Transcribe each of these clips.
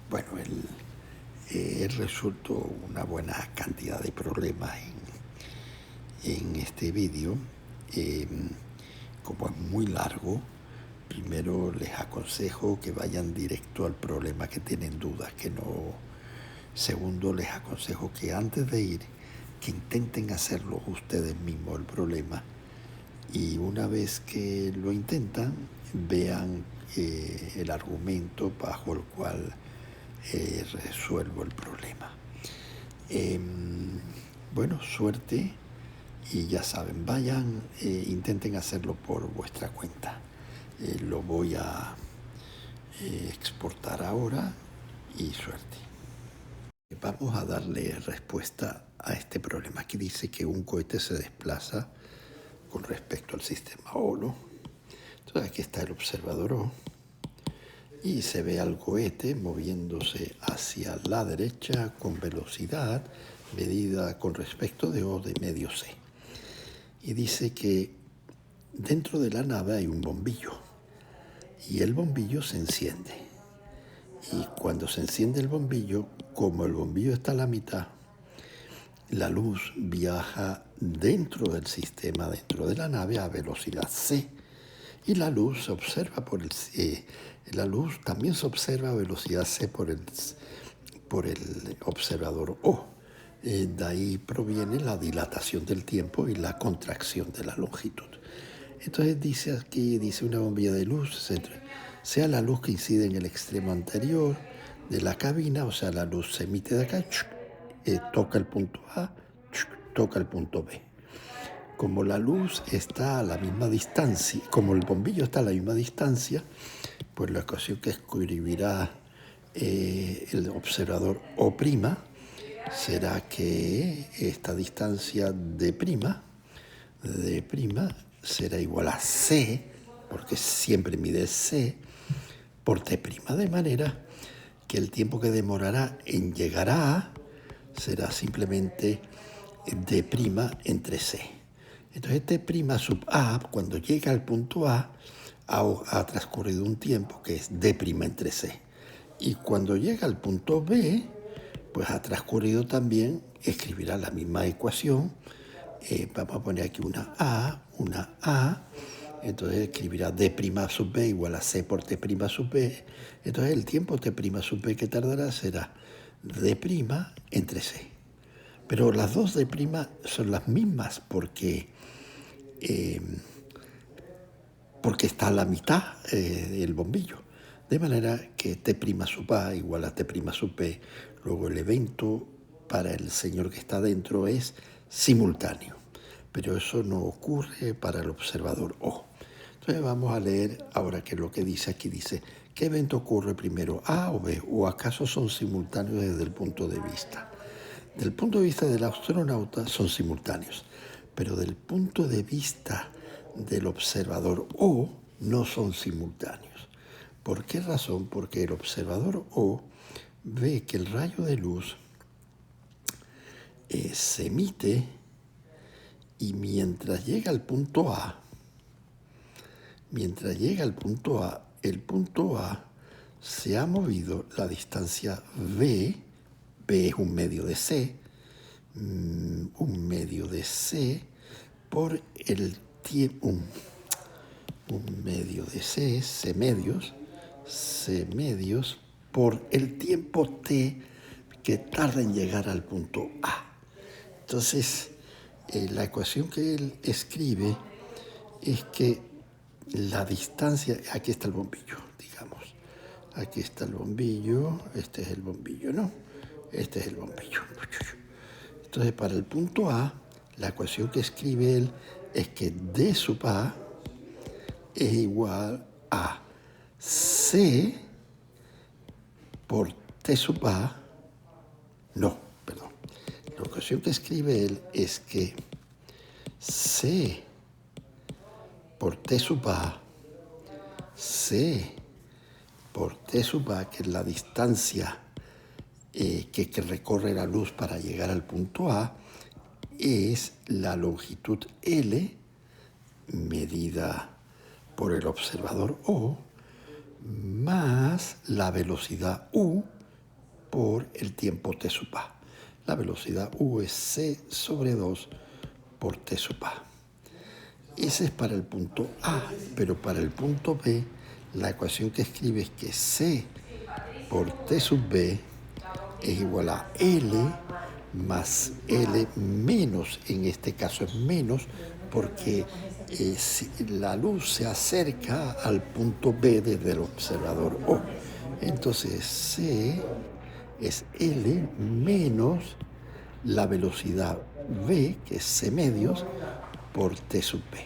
Bueno, he resuelto una buena cantidad de problemas en este vídeo. Como es muy largo, primero les aconsejo que vayan directo al problema que tienen dudas, que no. Segundo, les aconsejo que antes de ir, que intenten hacerlo ustedes mismos el problema. Y una vez que lo intentan, vean el argumento bajo el cual resuelvo el problema. Bueno, suerte y ya saben, vayan, intenten hacerlo por vuestra cuenta. Lo voy a exportar ahora y suerte. Vamos a darle respuesta a este problema. Aquí dice que un cohete se desplaza con respecto al sistema O, ¿no? Entonces aquí está el observador O y se ve al cohete moviéndose hacia la derecha con velocidad medida con respecto de O de medio c. Y dice que dentro de la nave hay un bombillo y el bombillo se enciende. Y cuando se enciende el bombillo, como el bombillo está a la mitad, la luz viaja dentro del sistema, dentro de la nave, a velocidad c. Y la luz se observa la luz también se observa a velocidad c por el observador O. De ahí proviene la dilatación del tiempo y la contracción de la longitud. Entonces dice aquí, dice una bombilla de luz, sea la luz que incide en el extremo anterior de la cabina, o sea, la luz se emite de acá, toca el punto A, toca el punto B. Como la luz está a la misma distancia, como el bombillo está a la misma distancia, pues la ecuación que escribirá el observador O' será que esta distancia de prima será igual a C, porque siempre mide C, por T', de manera que el tiempo que demorará en llegar a A será simplemente D' entre C. Entonces T' sub A, cuando llega al punto A, ha transcurrido un tiempo que es D' entre C. Y cuando llega al punto B, pues ha transcurrido también, escribirá la misma ecuación. Vamos a poner aquí una A, entonces escribirá D' sub B igual a C por T' sub B. Entonces el tiempo T' sub B que tardará será D' entre C. Pero las dos D' son las mismas porque está a la mitad el bombillo. De manera que T' sub A igual a T' sub B. Luego el evento para el señor que está dentro es simultáneo. Pero eso no ocurre para el observador O. Entonces vamos a leer ahora que lo que dice aquí. Dice, ¿qué evento ocurre primero, A o B? ¿O acaso son simultáneos desde el punto de vista? Del punto de vista del astronauta son simultáneos, pero del punto de vista del observador O no son simultáneos. ¿Por qué razón? Porque el observador O ve que el rayo de luz se emite y mientras llega al punto A, el punto A se ha movido la distancia V es un medio de C, por el tiempo, un medio de C medios, por el tiempo T que tarda en llegar al punto A. Entonces, la ecuación que él escribe es que la distancia, aquí está el bombillo, digamos, aquí está el bombillo, este es el bombillo, ¿no? Este es el bombillo. Entonces, para el punto A, la ecuación que escribe él es que D sub A es igual a C por T sub A. No, perdón. La ecuación que escribe él es que C por T sub A, C por T sub A, que es la distancia que recorre la luz para llegar al punto A, es la longitud L medida por el observador O más la velocidad U por el tiempo t sub a. La velocidad u es c sobre 2 por t sub a. Ese es para el punto A, pero para el punto B, la ecuación que escribe es que c por t sub b es igual a L más L menos, en este caso es menos, porque si la luz se acerca al punto B desde el observador O. Entonces C es L menos la velocidad V, que es C medios, por T sub B.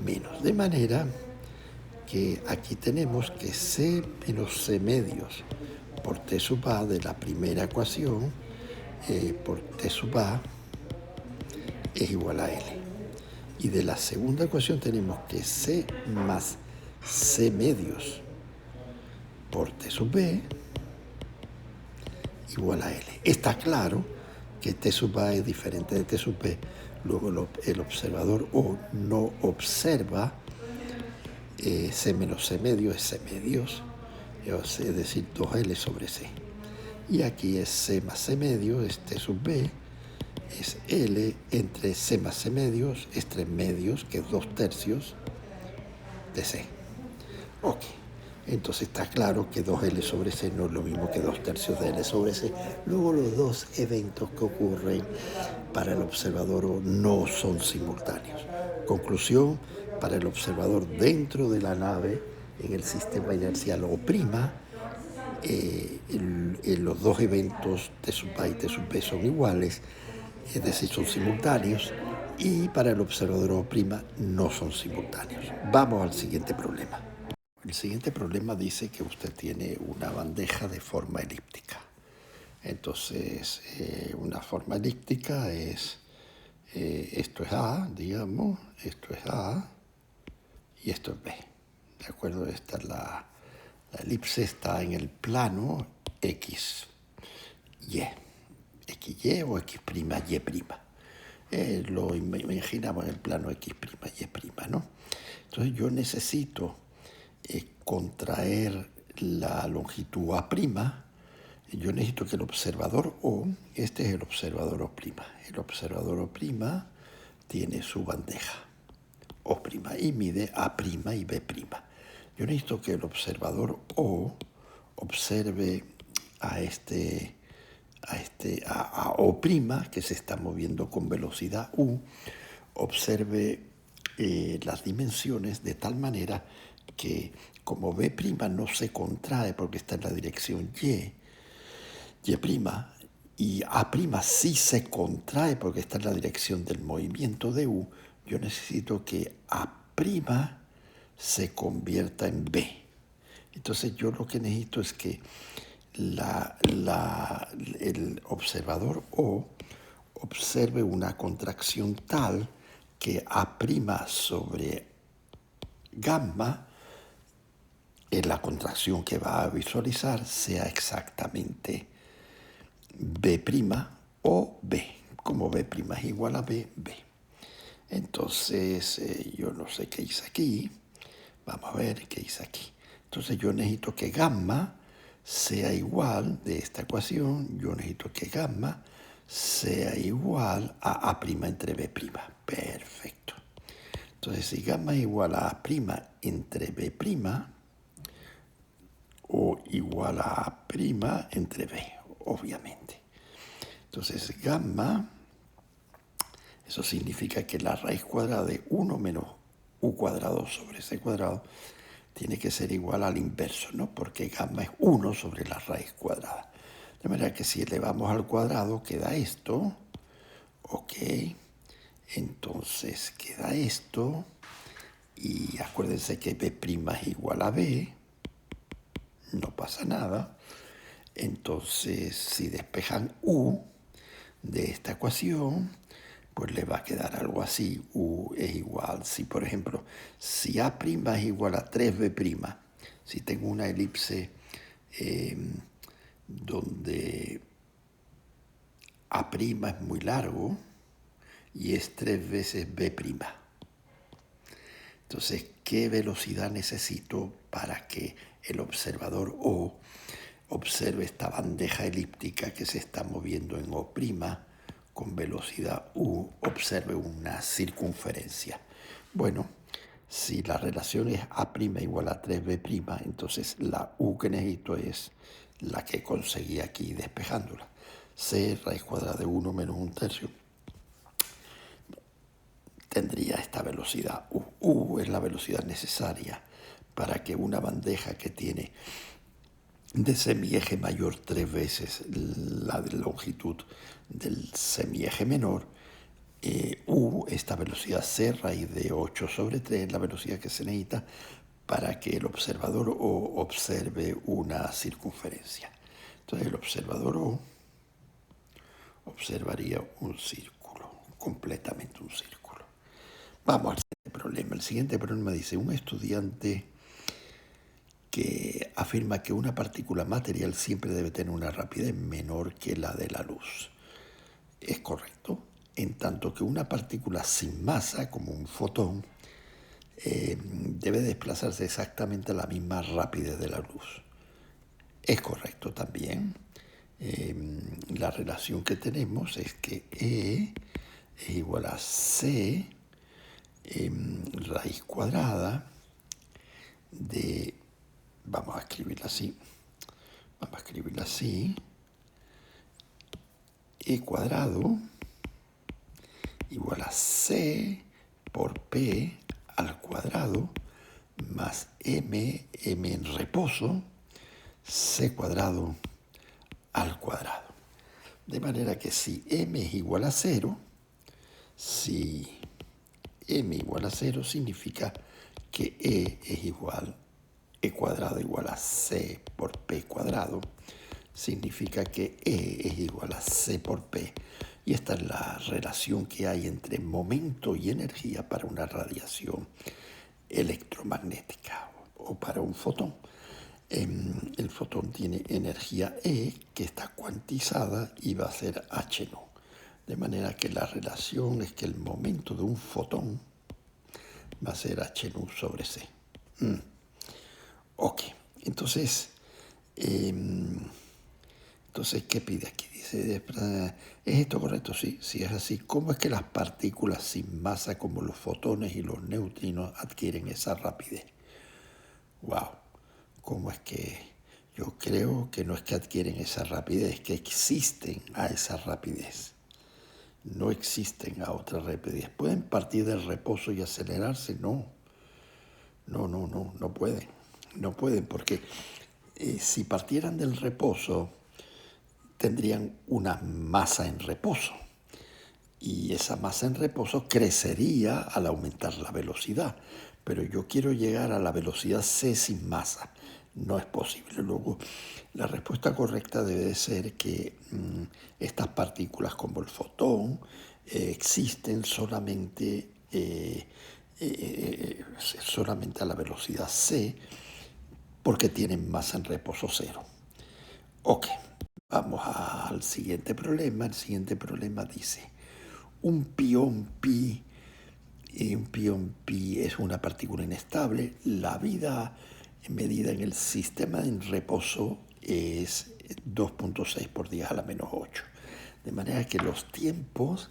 Menos, de manera que aquí tenemos que C menos C medios por T sub A de la primera ecuación por T sub A es igual a L. Y de la segunda ecuación tenemos que C más C medios por T sub B igual a L. Está claro que T sub A es diferente de T sub B. Luego el observador O no observa C menos C medios es C medios, es decir, 2L sobre C. Y aquí es C más C medios, es T sub B, es L entre C más C medios, es 3 medios, que es 2 tercios de C. Ok, entonces está claro que 2L sobre C no es lo mismo que 2 tercios de L sobre C. Luego los dos eventos que ocurren para el observador O no son simultáneos. Conclusión, para el observador dentro de la nave, en el sistema inercial O', los dos eventos T sub A y T sub B son iguales, es decir, son simultáneos, y para el observador O' no son simultáneos. Vamos al siguiente problema. El siguiente problema dice que usted tiene una bandeja de forma elíptica. Entonces, una forma elíptica es, esto es A, digamos, esto es A y esto es B. ¿De acuerdo? Esta es la elipse está en el plano X, Y, XY o X', Y'. Lo imaginamos en el plano X', Y', ¿no? Entonces yo necesito contraer la longitud A'. Yo necesito que el observador O, este es el observador O'. El observador O' tiene su bandeja O' y mide A' y B'. Yo necesito que el observador O observe a O', que se está moviendo con velocidad U, observe las dimensiones de tal manera que como B' no se contrae porque está en la dirección Y', y A' sí se contrae porque está en la dirección del movimiento de U, yo necesito que A' se convierta en B. Entonces yo lo que necesito es que el observador O observe una contracción tal que A' sobre gamma, en la contracción que va a visualizar, sea exactamente B' o B. Como B' es igual a B, B. Entonces, yo no sé qué hice aquí. Vamos a ver qué hice aquí. Entonces yo necesito que gamma sea igual de esta ecuación. Yo necesito que gamma sea igual a A' entre B'. Perfecto. Entonces si gamma es igual a A' entre B' o igual a A' entre B, obviamente. Entonces gamma, eso significa que la raíz cuadrada de 1 menos U cuadrado sobre C cuadrado tiene que ser igual al inverso, ¿no? Porque gamma es 1 sobre la raíz cuadrada. De manera que si elevamos al cuadrado queda esto, ok, entonces queda esto, y acuérdense que B' es igual a B, no pasa nada. Entonces si despejan U de esta ecuación, pues le va a quedar algo así. U es igual, si por ejemplo, si A' es igual a 3B', si tengo una elipse donde A' es muy largo y es 3 veces B'. Entonces, ¿qué velocidad necesito para que el observador O observe esta bandeja elíptica que se está moviendo en O' con velocidad u, observe una circunferencia. Bueno, si la relación es A' igual a 3B', entonces la U que necesito es la que conseguí aquí despejándola. C raíz cuadrada de 1 menos 1/3 tendría esta velocidad U. U es la velocidad necesaria para que una bandeja que tiene de semieje mayor 3 veces la de longitud del semieje menor, U, esta velocidad C raíz de 8/3, es la velocidad que se necesita para que el observador O observe una circunferencia. Entonces el observador O observaría un círculo, completamente un círculo. Vamos al siguiente problema. El siguiente problema dice, un estudiante que afirma que una partícula material siempre debe tener una rapidez menor que la de la luz. Es correcto, en tanto que una partícula sin masa, como un fotón, debe desplazarse exactamente a la misma rapidez de la luz. Es correcto también. La relación que tenemos es que E es igual a C raíz cuadrada de, vamos a escribirla así, E cuadrado igual a C por P al cuadrado más M en reposo, C cuadrado al cuadrado. De manera que si M es igual a 0, si M igual a 0 significa que E cuadrado igual a C por P cuadrado, significa que E es igual a C por P. Y esta es la relación que hay entre momento y energía para una radiación electromagnética o para un fotón. El fotón tiene energía E que está cuantizada y va a ser h². De manera que la relación es que el momento de un fotón va a ser h² sobre C. Ok, entonces, ¿qué pide aquí? Dice, ¿es esto correcto? Sí, si es así. ¿Cómo es que las partículas sin masa como los fotones y los neutrinos adquieren esa rapidez? Wow, ¿cómo es que yo creo que no es que adquieren esa rapidez, que existen a esa rapidez? No existen a otra rapidez. ¿Pueden partir del reposo y acelerarse? No pueden. No pueden porque si partieran del reposo tendrían una masa en reposo y esa masa en reposo crecería al aumentar la velocidad. Pero yo quiero llegar a la velocidad C sin masa. No es posible. Luego, la respuesta correcta debe ser que estas partículas como el fotón existen solamente a la velocidad C porque tienen masa en reposo cero. Ok, vamos al siguiente problema. El siguiente problema dice, un pión pi es una partícula inestable. La vida medida en el sistema en reposo es 2.6 por 10 a la menos 8. De manera que los tiempos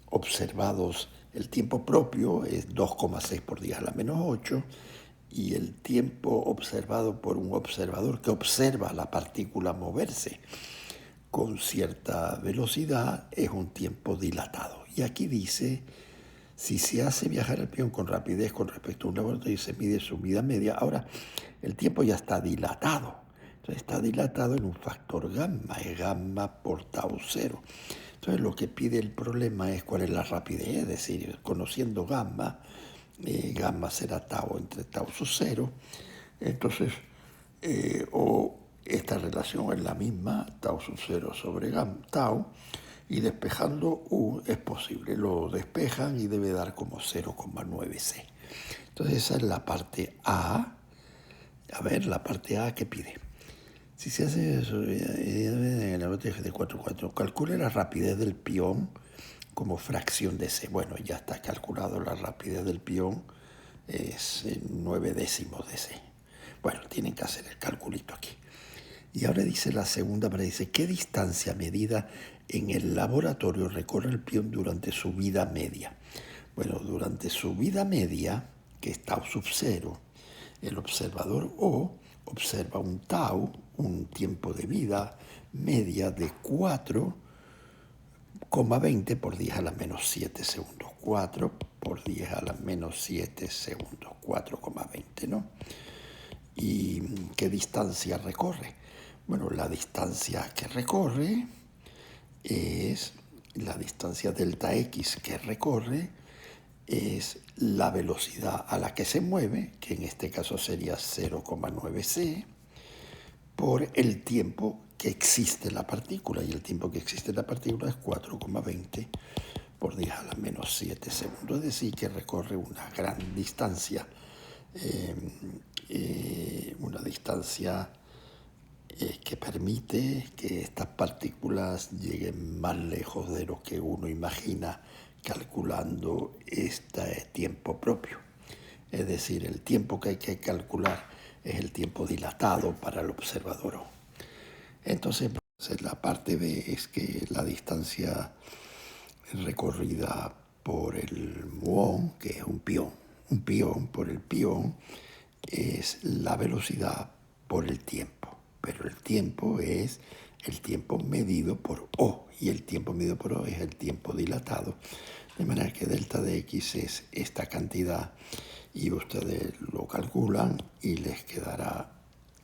observados, el tiempo propio es 2,6 por 10 a la menos 8 y el tiempo observado por un observador que observa la partícula moverse con cierta velocidad es un tiempo dilatado. Y aquí dice, si se hace viajar el pión con rapidez con respecto a un laboratorio y se mide su vida media, ahora el tiempo ya está dilatado. Entonces está dilatado en un factor gamma, es gamma por tau 0. Entonces lo que pide el problema es cuál es la rapidez, es decir, conociendo gamma, gamma será tau entre tau sub 0. Entonces, esta relación es la misma, tau sub 0 sobre tau, y despejando U es posible. Lo despejan y debe dar como 0,9C. Entonces esa es la parte A. A ver, la parte A, ¿qué pide? Si se hace eso, en la botella de 4,4, calcule la rapidez del pión como fracción de C. Bueno, ya está calculado la rapidez del pión, es 9 décimos de C. Bueno, tienen que hacer el calculito aquí. Y ahora dice la segunda parte, dice, ¿qué distancia medida en el laboratorio recorre el peón durante su vida media? Bueno, durante su vida media, que está sub cero, el observador O observa un tau, un tiempo de vida media de 4,20 por 10 a la menos 7 segundos. 4 por 10 a la menos 7 segundos. 4,20, ¿no? ¿Y qué distancia recorre? Bueno, la distancia que recorre es la distancia delta X que recorre, es la velocidad a la que se mueve, que en este caso sería 0,9 c, por el tiempo que existe la partícula. Y el tiempo que existe la partícula es 4,20 por 10 a la menos 7 segundos. Es decir, que recorre una gran distancia, una distancia que permite que estas partículas lleguen más lejos de lo que uno imagina calculando este tiempo propio. Es decir, el tiempo que hay que calcular es el tiempo dilatado para el observador. Entonces, la parte B es que la distancia recorrida por el muón, que es un pión por el pión, es la velocidad por el tiempo. Pero el tiempo es el tiempo medido por O, y el tiempo medido por O es el tiempo dilatado. De manera que delta de X es esta cantidad, y ustedes lo calculan y les quedará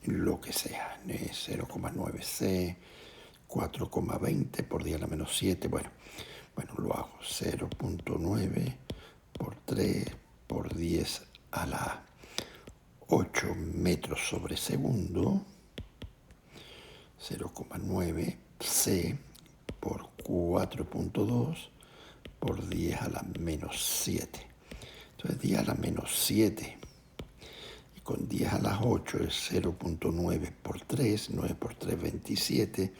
lo que sea, 0,9 c, 4,20 por 10 a la menos 7, bueno, lo hago, 0,9 por 3 por 10 a la 8 metros sobre segundo, 0,9 c por 4,2 por 10 a la menos 7. Entonces 10 a la menos 7 y con 10 a las 8 es 0,9 por 3, 9 por 3, 27,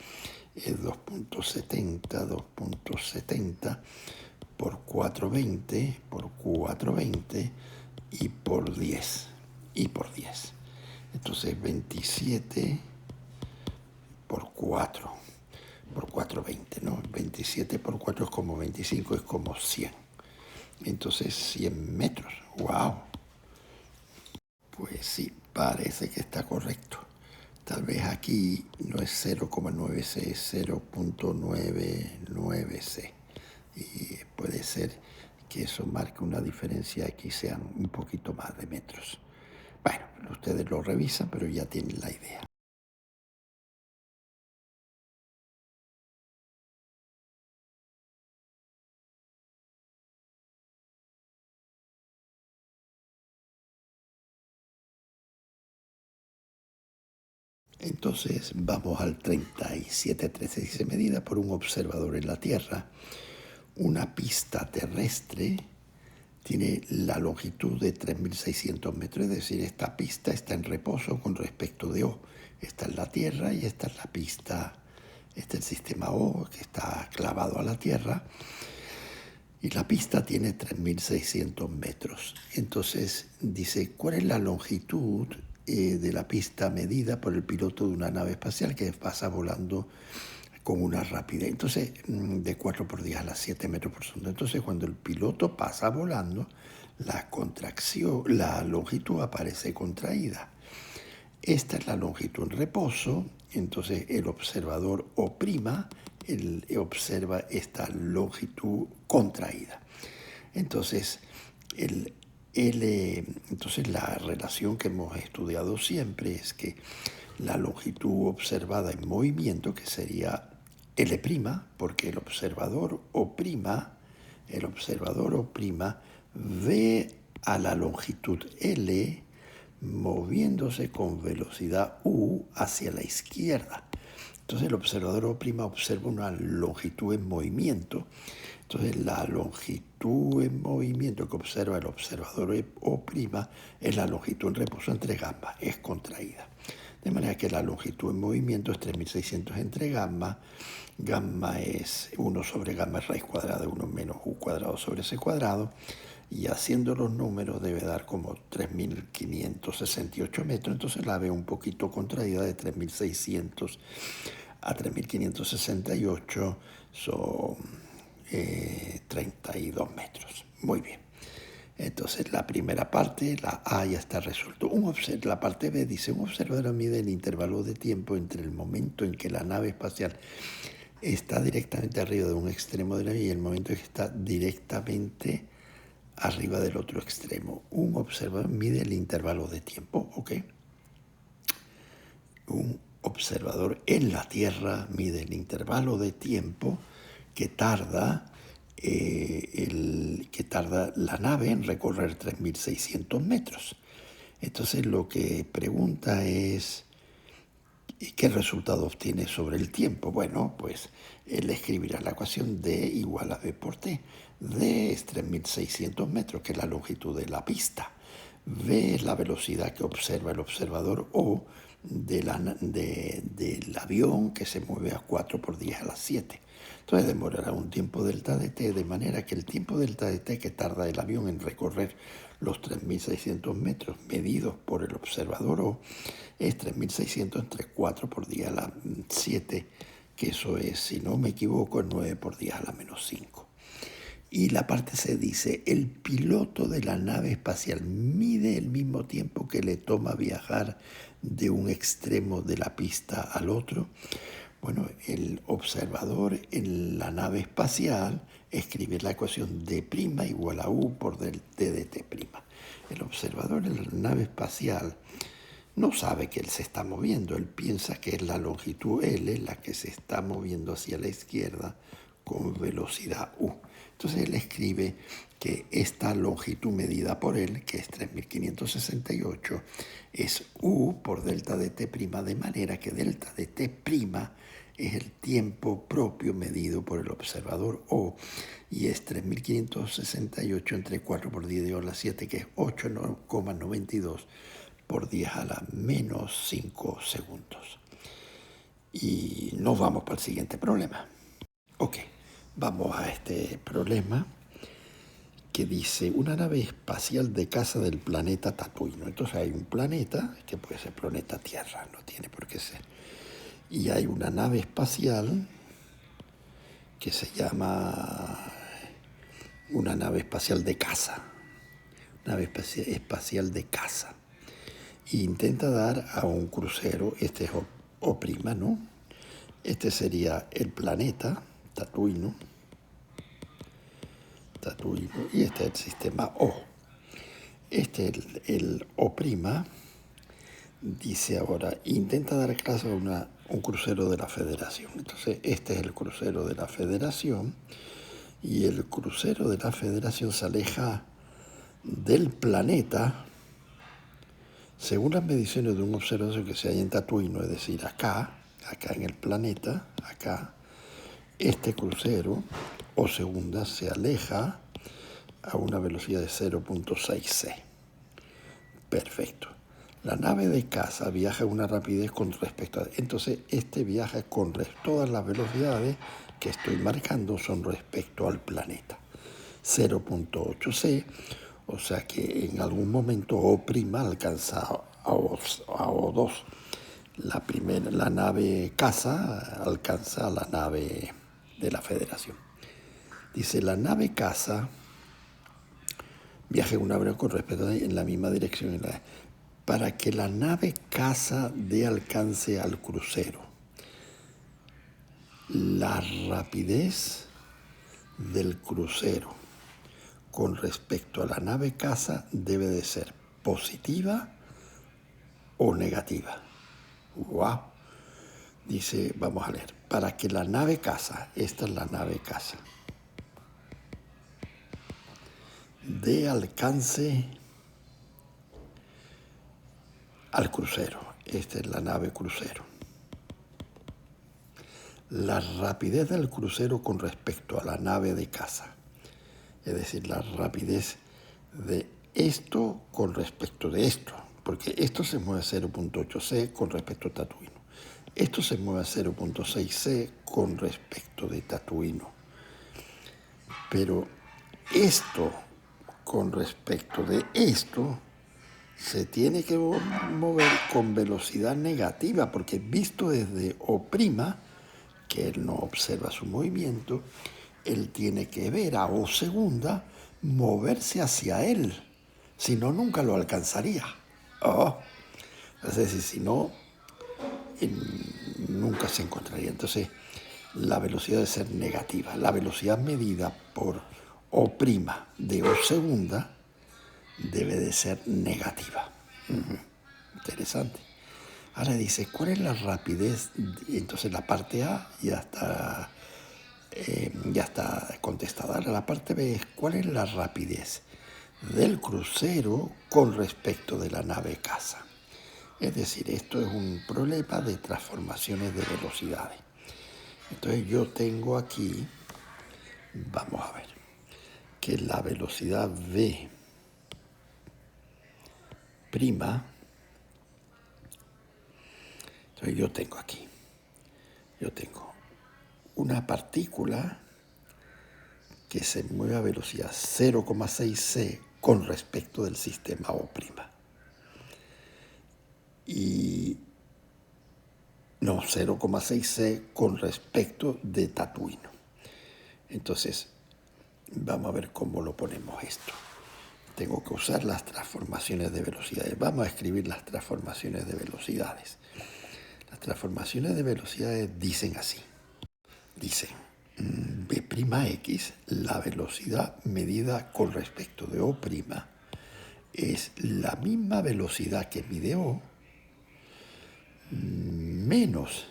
es 2,70 por 4,20 por 4,20 y por 10. Entonces 27 por 4 por 4,20, ¿no? 27 por 4 es como 25, es como 100. Entonces 100 metros. ¡Wow! Pues sí, parece que está correcto. Tal vez aquí no es 0,9 c, es 0,99 c. Y puede ser que eso marque una diferencia, aquí sean un poquito más de metros. Bueno, ustedes lo revisan, pero ya tienen la idea. Entonces vamos al 3713. Dice, medida por un observador en la Tierra, una pista terrestre tiene la longitud de 3.600 metros, es decir, esta pista está en reposo con respecto de O. Esta es la Tierra y esta es la pista, este es el sistema O que está clavado a la Tierra, y la pista tiene 3.600 metros. Entonces dice, ¿cuál es la longitud de la pista medida por el piloto de una nave espacial que pasa volando con una rapidez? Entonces, de 4 por 10 a las 7 metros por segundo. Entonces, cuando el piloto pasa volando, la longitud aparece contraída. Esta es la longitud en reposo. Entonces, el observador O', él observa esta longitud contraída. Entonces, entonces la relación que hemos estudiado siempre es que la longitud observada en movimiento, que sería L', porque el observador O' ve a la longitud L moviéndose con velocidad U hacia la izquierda. Entonces el observador O' observa una longitud en movimiento. Entonces la longitud en movimiento que observa el observador O' es la longitud en reposo entre gamma, es contraída. De manera que la longitud en movimiento es 3.600 entre gamma. Gamma es 1 sobre gamma es raíz cuadrada de 1 menos U cuadrado sobre C cuadrado. y haciendo los números debe dar como 3.568 metros, entonces la veo un poquito contraída de 3.600 a 3.568, son 32 metros. Muy bien. Entonces la primera parte, la A, ya está resuelto. La parte B dice, un observador mide el intervalo de tiempo entre el momento en que la nave espacial está directamente arriba de un extremo de la vía y el momento en que está directamente arriba del otro extremo. Un observador mide el intervalo de tiempo, ¿ok? Un observador en la Tierra mide el intervalo de tiempo que tarda la nave en recorrer 3.600 metros. Entonces lo que pregunta es, ¿qué resultado obtiene sobre el tiempo? Bueno, pues él escribirá la ecuación D igual a V por T. D es 3.600 metros, que es la longitud de la pista. V es la velocidad que observa el observador O del avión que se mueve a 4 por 10 a la 7. Entonces demorará un tiempo delta de t, de manera que el tiempo delta de t que tarda el avión en recorrer los 3.600 metros medidos por el observador O es 3.600 entre 4 por 10 a la 7, que eso es, si no me equivoco, 9 por 10 a la menos 5. Y la parte C dice, el piloto de la nave espacial mide el mismo tiempo que le toma viajar de un extremo de la pista al otro. Bueno, el observador en la nave espacial escribe la ecuación D' igual a U por del T de T'. El observador en la nave espacial no sabe que él se está moviendo, él piensa que es la longitud L la que se está moviendo hacia la izquierda con velocidad U. Entonces él escribe que esta longitud medida por él, que es 3.568, es U por delta de T', de manera que delta de T' es el tiempo propio medido por el observador O, y es 3.568 entre 4 por 10 a la 7, que es 8,92 por 10 a la menos 5 segundos. Y nos vamos para el siguiente problema. Ok, vamos a este problema que dice una nave espacial de caza del planeta Tatooine. Entonces hay un planeta, que puede ser planeta Tierra, no tiene por qué ser. Y hay una nave espacial que se llama una nave espacial de caza. Nave espacial de caza. E intenta dar a un crucero, este es O', ¿no? Este sería el planeta Tatooine, y este es el sistema O. Este es el O'. Dice ahora, intenta dar clase a un crucero de la Federación. Entonces, este es el crucero de la Federación, y el crucero de la Federación se aleja del planeta según las mediciones de un observador que se halla en Tatooine, es decir, acá en el planeta, acá, este crucero o segunda se aleja a una velocidad de 0.6 c. Perfecto. La nave de caza viaja a una rapidez con respecto a... Entonces, este viaja con todas las velocidades que estoy marcando son respecto al planeta. 0.8 c, o sea que en algún momento O' alcanza a O2. La nave caza alcanza a la nave de la Federación. Dice, la nave caza viaja en una velocidad con respecto en la misma dirección. Para que la nave caza dé alcance al crucero, la rapidez del crucero con respecto a la nave caza debe de ser positiva o negativa. ¡Wow! Dice, vamos a leer, para que la nave caza, esta es la nave caza, dé alcance al crucero, esta es la nave crucero. La rapidez del crucero con respecto a la nave de caza, es decir, la rapidez de esto con respecto de esto, porque esto se mueve a 0.8 c con respecto a Tatooine. Esto se mueve a 0.6 c con respecto de Tatooine. Pero esto con respecto de esto se tiene que mover con velocidad negativa, porque visto desde O', que él no observa su movimiento, él tiene que ver a O segunda moverse hacia él, si no, nunca lo alcanzaría. Oh, es decir, si no, nunca se encontraría. Entonces, la velocidad debe ser negativa. La velocidad medida por O' de O segunda debe de ser negativa. Interesante. Ahora dice, ¿cuál es la rapidez? Entonces la parte A ya está contestada. Ahora la parte B es, ¿cuál es la rapidez del crucero con respecto de la nave caza? Es decir, esto es un problema de transformaciones de velocidades. Entonces yo tengo aquí, vamos a ver, que la velocidad V', entonces yo tengo una partícula que se mueve a velocidad 0,6 c con respecto del sistema O'. Y no, 0,6 c con respecto de Tatooine. Entonces, vamos a ver cómo lo ponemos esto. Tengo que usar las transformaciones de velocidades. Vamos a escribir las transformaciones de velocidades. Las transformaciones de velocidades dicen así. Dicen B'X, la velocidad medida con respecto de O', es la misma velocidad que mide O menos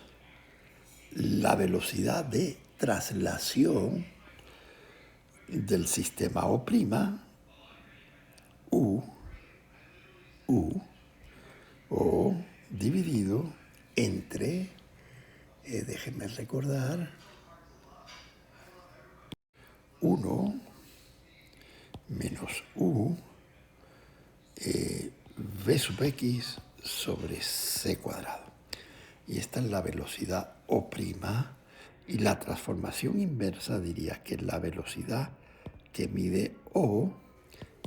la velocidad de traslación del sistema O', O dividido entre, déjenme recordar, 1 menos U V sub X sobre C cuadrado. Y esta es la velocidad O', y la transformación inversa diría que la velocidad que mide O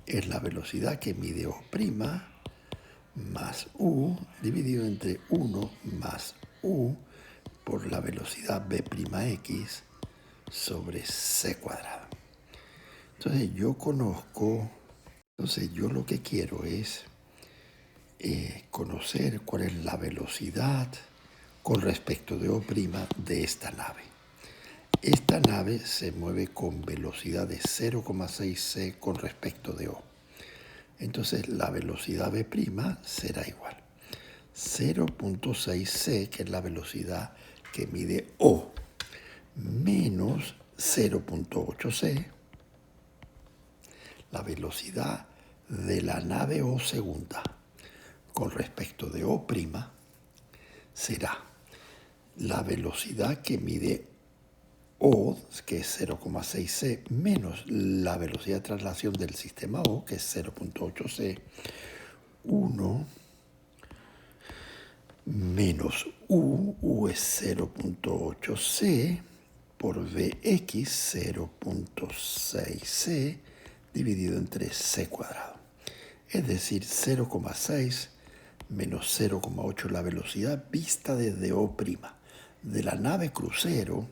es la velocidad que mide O' más U dividido entre 1 más U por la velocidad B'X sobre C cuadrado. Entonces yo lo que quiero es conocer cuál es la velocidad con respecto de O' de esta nave. Esta nave se mueve con velocidad de 0,6 c con respecto de O. Entonces la velocidad B' será igual 0,6 c, que es la velocidad que mide O, menos 0,8 c, la velocidad de la nave O segunda con respecto de O', será la velocidad que mide O, que es 0,6 c, menos la velocidad de traslación del sistema O, que es 0,8 c, 1 menos U es 0,8 c, por Vx 0,6 c, dividido entre C cuadrado. Es decir, 0,6 menos 0,8 la velocidad vista desde O' de la nave crucero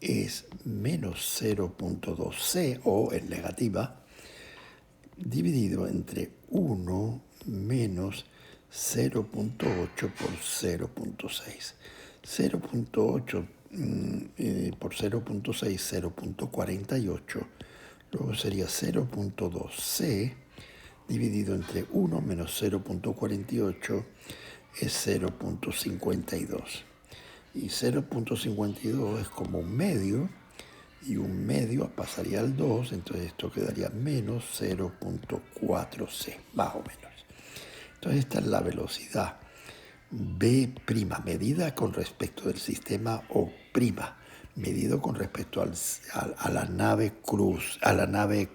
es menos 0,2 c, o en negativa, dividido entre 1 menos 0,8 por 0,6. 0,8 por 0,6, 0,48. Luego sería 0,2 c dividido entre 1 menos 0,48 es 0,52. Y 0,52 es como un medio, y un medio pasaría al 2, entonces esto quedaría menos 0,4 c, más o menos. Entonces esta es la velocidad B', medida con respecto del sistema O', medido con respecto a la nave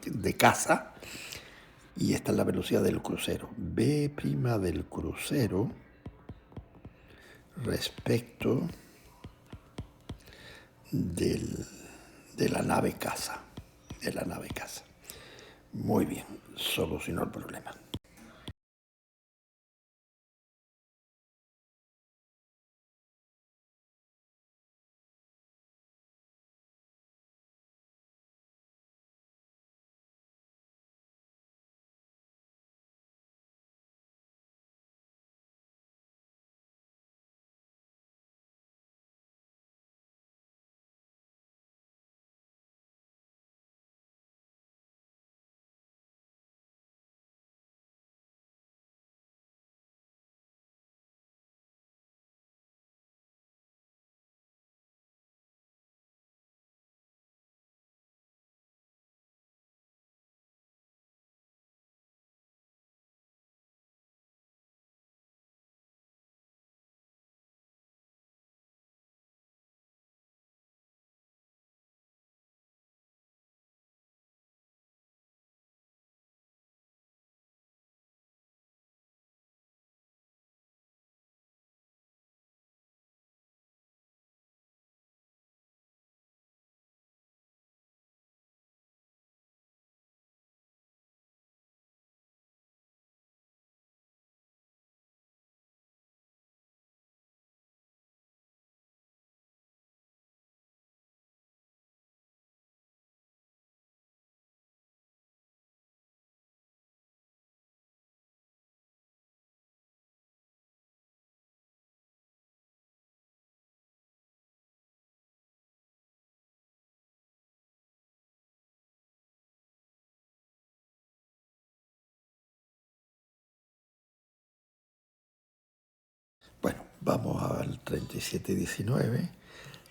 de caza, y esta es la velocidad del crucero. B' del crucero respecto de la nave caza. Muy bien, solucionó el problema. Bueno, vamos al 3719,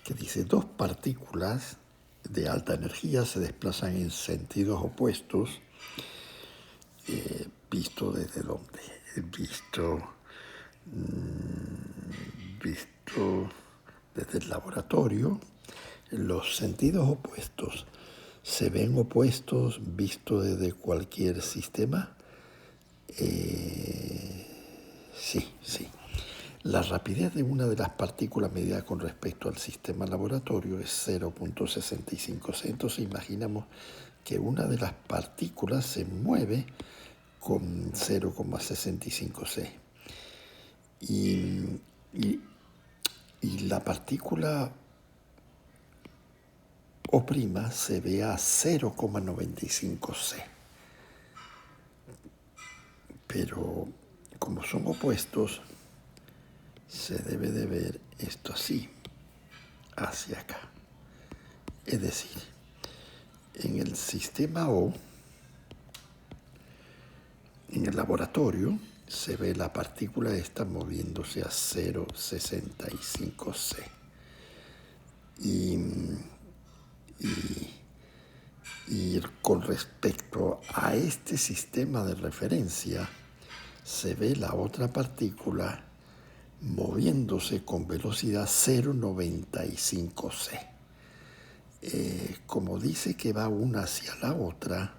que dice: dos partículas de alta energía se desplazan en sentidos opuestos, visto desde dónde, visto desde el laboratorio. Los sentidos opuestos se ven opuestos visto desde cualquier sistema. Sí. La rapidez de una de las partículas medida con respecto al sistema laboratorio es 0.65 c. Entonces imaginamos que una de las partículas se mueve con 0,65 c. Y la partícula O' se ve a 0,95 c. Pero como son opuestos, se debe de ver esto así, hacia acá. Es decir, en el sistema O, en el laboratorio, se ve la partícula esta moviéndose a 0,65 c. Y con respecto a este sistema de referencia, se ve la otra partícula moviéndose con velocidad 0,95 c. Como dice que va una hacia la otra,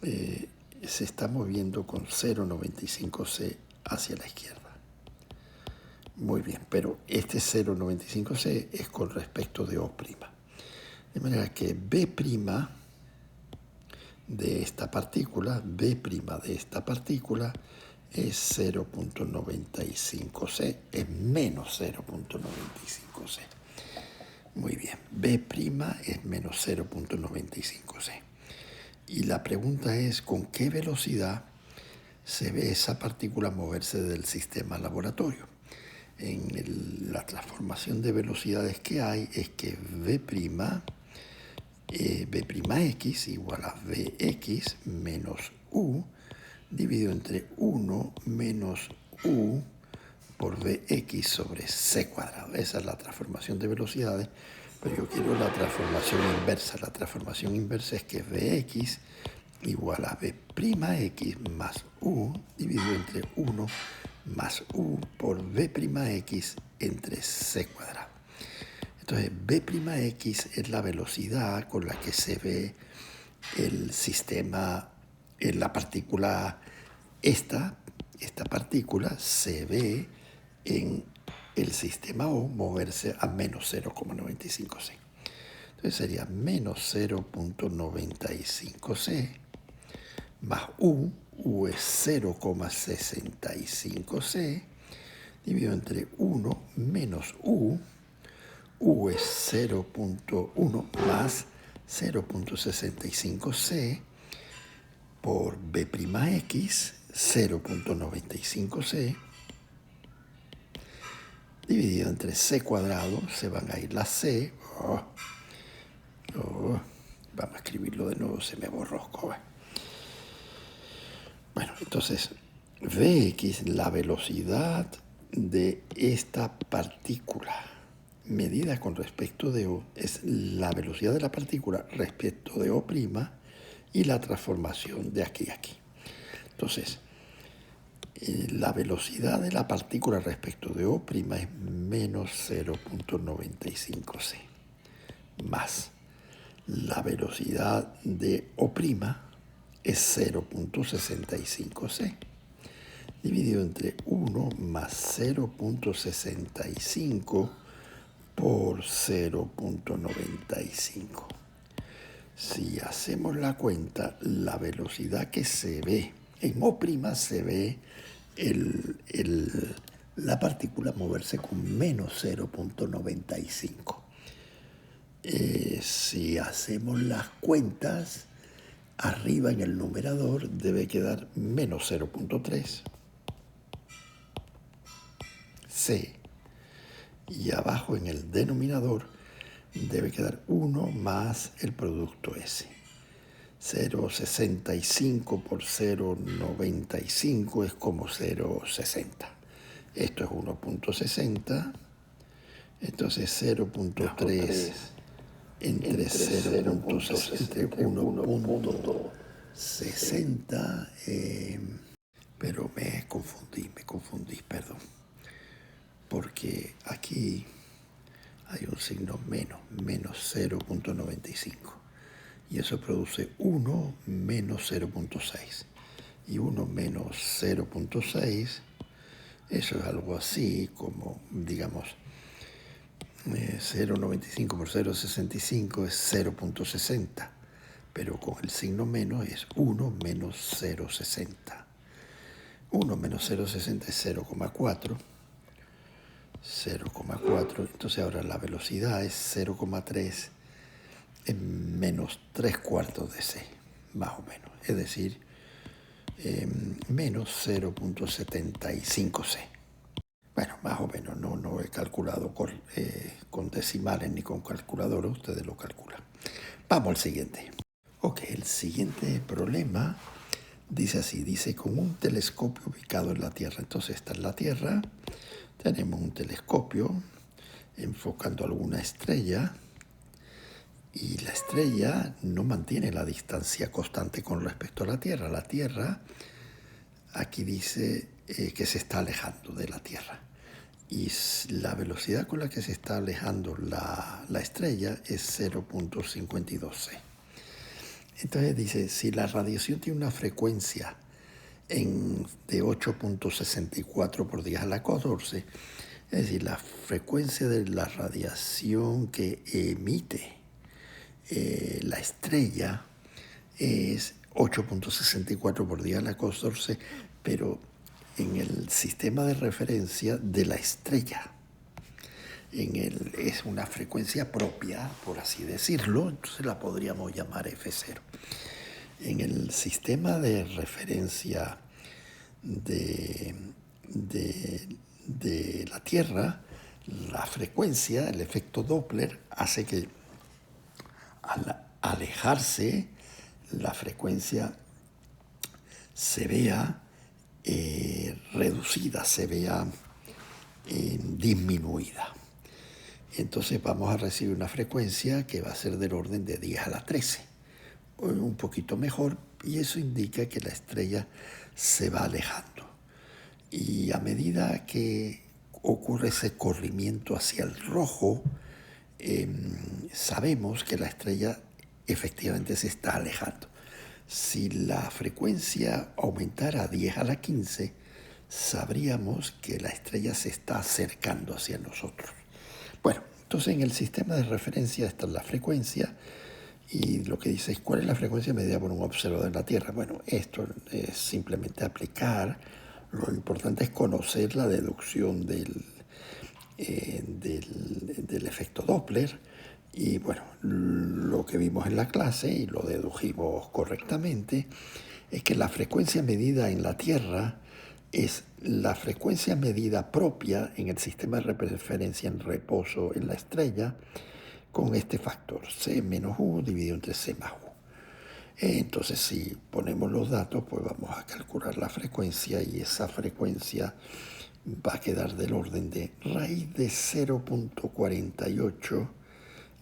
se está moviendo con 0,95 c hacia la izquierda. Muy bien, pero este 0,95 c es con respecto de O'. De manera que B' de esta partícula, es 0,95 c, es menos 0,95 c. Muy bien, B' es menos 0,95 c. Y la pregunta es, ¿con qué velocidad se ve esa partícula moverse del sistema laboratorio? La transformación de velocidades que hay es que B'x igual a Vx menos U dividido entre 1 menos U por Vx sobre c cuadrado. Esa es la transformación de velocidades, pero yo quiero la transformación inversa. La transformación inversa es que Vx igual a B'x más U dividido entre 1 más U por V'x entre c cuadrado. Entonces, B'x es la velocidad con la que se ve el sistema, en la partícula, esta partícula se ve en el sistema O moverse a menos 0,95 c. Entonces sería menos 0,95 c más U es 0,65C, dividido entre 1 menos U es 0,1 más 0,65C por B'X, 0,95C, dividido entre C cuadrado, se van a ir las C. Vamos a escribirlo de nuevo, se me borró. Bueno, entonces, Vx, la velocidad de esta partícula medida con respecto de O, es la velocidad de la partícula respecto de O' y la transformación de aquí a aquí. Entonces, la velocidad de la partícula respecto de O' es menos 0,95C, más la velocidad de O' es 0,65C, dividido entre 1 más 0,65 por 0,95. Si hacemos la cuenta, la velocidad que se ve en O' se ve la partícula moverse con menos 0,95. Si hacemos las cuentas, arriba en el numerador debe quedar menos 0,3 C, y abajo en el denominador debe quedar 1 más el producto S. 0,65 por 0,95 es como 0,60. Esto es 1,60. Entonces 0,3 entre 1,60, pero me confundí, perdón. Porque aquí hay un signo menos 0,95. Y eso produce 1 menos 0,6. Y 1 menos 0,6, eso es algo así como, digamos, 0,95 por 0,65 es 0,60. Pero con el signo menos es 1 menos 0,60. 1 menos 0,60 es 0,4. 0,4, entonces ahora la velocidad es 0,3 en menos 3/4 de C, más o menos, es decir, menos 0,75C. Bueno, más o menos, no he calculado con decimales ni con calculadora, ustedes lo calculan. Vamos al siguiente. Ok, el siguiente problema dice así, dice con un telescopio ubicado en la Tierra. Entonces está en la Tierra, tenemos un telescopio enfocando alguna estrella y la estrella no mantiene la distancia constante con respecto a la Tierra. La Tierra, aquí dice que se está alejando de la Tierra y la velocidad con la que se está alejando la estrella es 0,52C. Entonces dice, si la radiación tiene una frecuencia de 8,64 por 10 a la 14, es decir, la frecuencia de la radiación que emite la estrella es 8,64 por 10 a la 14, pero en el sistema de referencia de la estrella. Es una frecuencia propia, por así decirlo, entonces la podríamos llamar F0. En el sistema de referencia de la Tierra, la frecuencia, el efecto Doppler, hace que al alejarse la frecuencia se vea reducida, se vea disminuida. Entonces vamos a recibir una frecuencia que va a ser del orden de 10 a la 13, un poquito mejor, y eso indica que la estrella se va alejando. Y a medida que ocurre ese corrimiento hacia el rojo, sabemos que la estrella efectivamente se está alejando. Si la frecuencia aumentara a 10 a la 15, sabríamos que la estrella se está acercando hacia nosotros. Bueno, entonces en el sistema de referencia está la frecuencia Y lo que dice es, ¿cuál es la frecuencia medida por un observador en la Tierra? Bueno, esto es simplemente aplicar. Lo importante es conocer la deducción del efecto Doppler. Y bueno, lo que vimos en la clase, y lo dedujimos correctamente, es que la frecuencia medida en la Tierra es la frecuencia medida propia en el sistema de referencia en reposo en la estrella, con este factor, C menos U dividido entre C más U. Entonces, si ponemos los datos, pues vamos a calcular la frecuencia, y esa frecuencia va a quedar del orden de raíz de 0.48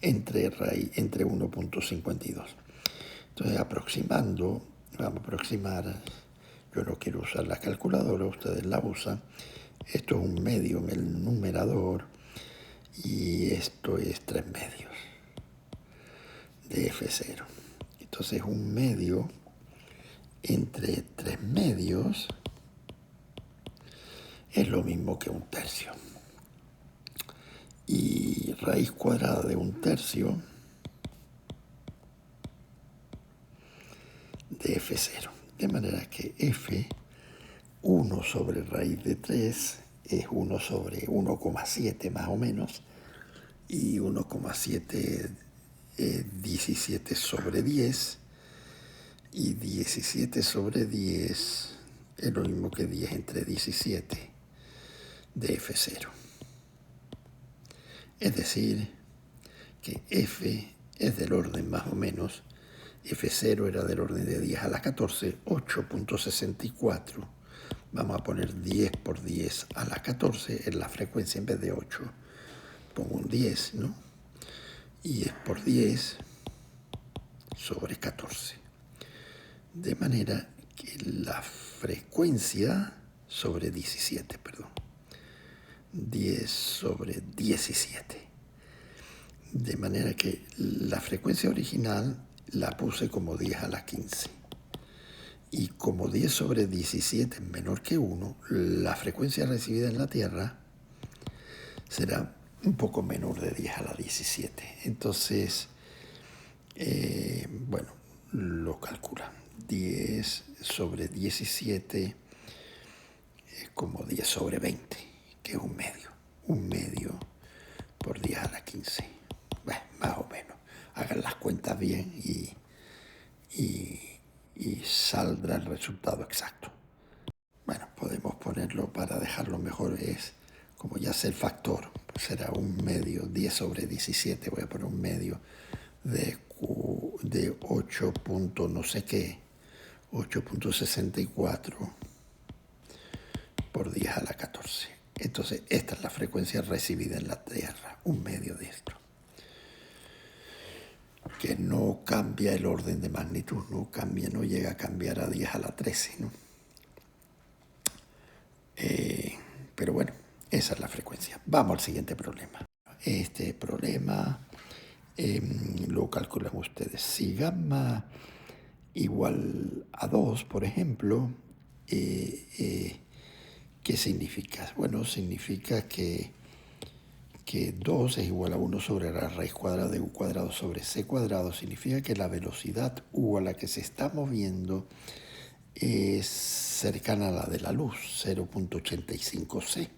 entre 1.52. Entonces, aproximando, vamos a aproximar, yo no quiero usar la calculadora, ustedes la usan. Esto es un medio en el numerador y esto es 3 medios de F0. Entonces, un medio entre 3 medios es lo mismo que un tercio. Y raíz cuadrada de un tercio de F0. De manera que F, 1 sobre raíz de 3, es 1 sobre 1,7 más o menos. Y 1,7 es 17 sobre 10. Y 17 sobre 10 es lo mismo que 10 entre 17 de F0. Es decir, que F es del orden más o menos, F0 era del orden de 10 a la 14, 8.64. Vamos a poner 10 por 10 a la 14 en la frecuencia en vez de 8. Pongo un 10, ¿no? Y es por 10 sobre 14. De manera que la frecuencia sobre 17, perdón. 10 sobre 17. De manera que la frecuencia original la puse como 10 a la 15. Y como 10 sobre 17 es menor que 1, la frecuencia recibida en la Tierra será un poco menor de 10 a la 17. Entonces, bueno, lo calcula. 10 sobre 17 es como 10 sobre 20, que es un medio. Un medio por 10 a la 15. Bueno, más o menos. Hagan las cuentas bien y saldrá el resultado exacto. Bueno, podemos ponerlo para dejarlo mejor. Es como ya sé el factor, pues será un medio, 10 sobre 17. Voy a poner un medio de 8 punto no sé qué, 8.64 por 10 a la 14. Entonces, esta es la frecuencia recibida en la Tierra, un medio de esto, que no cambia el orden de magnitud, no cambia, no llega a cambiar a 10 a la 13, ¿no? Pero bueno, esa es la frecuencia. Vamos al siguiente problema. Este problema lo calculan ustedes. Si gamma igual a 2, por ejemplo, ¿qué significa? Bueno, significa que 2 es igual a 1 sobre la raíz cuadrada de u cuadrado sobre c cuadrado. Significa que la velocidad u a la que se está moviendo es cercana a la de la luz, 0.85 c,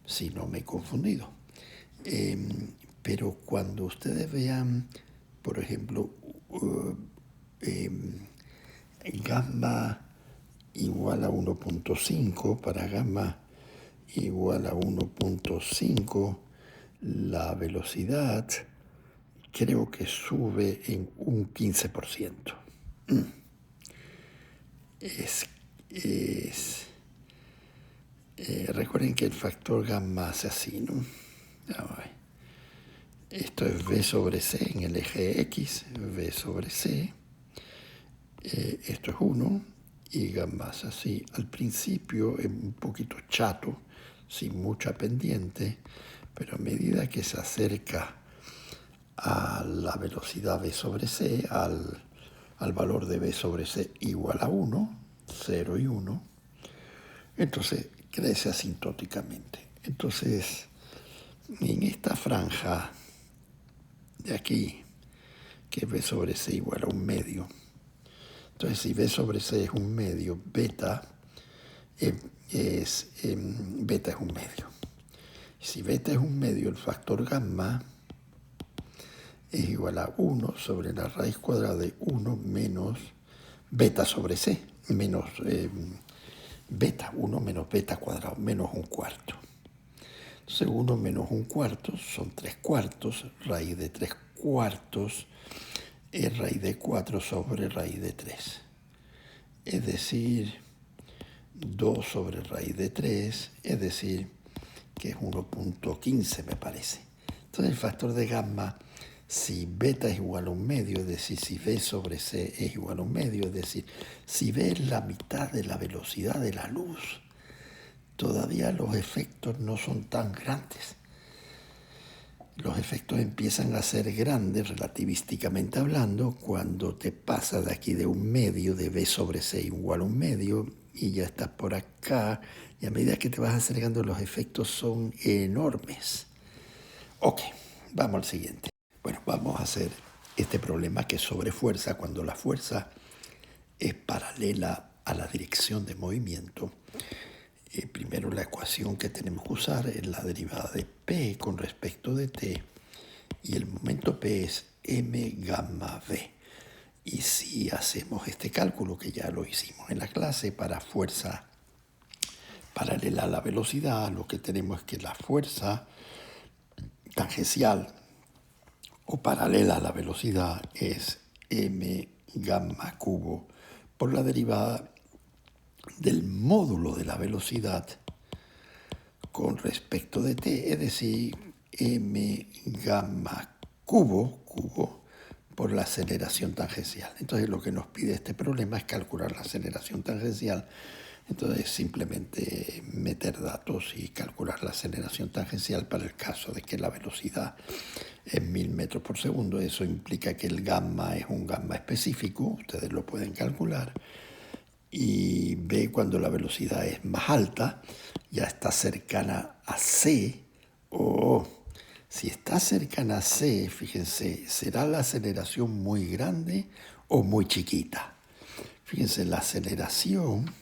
si no me he confundido. Pero cuando ustedes vean, por ejemplo, gamma igual a 1.5, para gamma igual a 1.5, la velocidad creo que sube en un 15%. Recuerden que el factor gamma hace así, ¿no? Esto es V sobre C en el eje X, V sobre C. Esto es 1 y gamma es así. Al principio es un poquito chato, sin mucha pendiente, pero a medida que se acerca a la velocidad V sobre C, al valor de V sobre C igual a 1, 0 y 1, entonces crece asintóticamente. Entonces, en esta franja de aquí, que B sobre C igual a 1/2. Entonces, si B sobre C es 1/2, beta es 1/2. Si beta es 1/2, el factor gamma es igual a 1 sobre la raíz cuadrada de 1 menos beta sobre C, menos beta, 1 menos beta cuadrado, menos 1/4. Entonces 1 menos 1/4 son 3/4, raíz de 3/4 es raíz de 4 sobre raíz de 3. Es decir, 2 sobre raíz de 3, es decir, que es 1.15 me parece. Entonces el factor de gamma, si beta es igual a 1/2, es decir, si B sobre C es igual a 1/2, es decir, si B es la mitad de la velocidad de la luz, todavía los efectos no son tan grandes. Los efectos empiezan a ser grandes, relativísticamente hablando, cuando te pasas de aquí de 1/2, de B sobre C igual a 1/2, y ya estás por acá, y a medida que te vas acercando los efectos son enormes. Ok, vamos al siguiente. Bueno, vamos a hacer este problema que es sobre fuerza, cuando la fuerza es paralela a la dirección de movimiento. Primero la ecuación que tenemos que usar es la derivada de P con respecto de T, y el momento P es m gamma V. Y si hacemos este cálculo, que ya lo hicimos en la clase, para fuerza paralela a la velocidad, lo que tenemos es que la fuerza tangencial o paralela a la velocidad es m gamma cubo por la derivada del módulo de la velocidad con respecto de t, es decir, m gamma cubo por la aceleración tangencial. Entonces lo que nos pide este problema es calcular la aceleración tangencial. Entonces simplemente meter datos y calcular la aceleración tangencial para el caso de que la velocidad es 1000 metros por segundo. Eso implica que el gamma es un gamma específico, ustedes lo pueden calcular. Y B, cuando la velocidad es más alta, ya está cercana a C, o si está cercana a C, fíjense, ¿será la aceleración muy grande o muy chiquita? Fíjense, la aceleración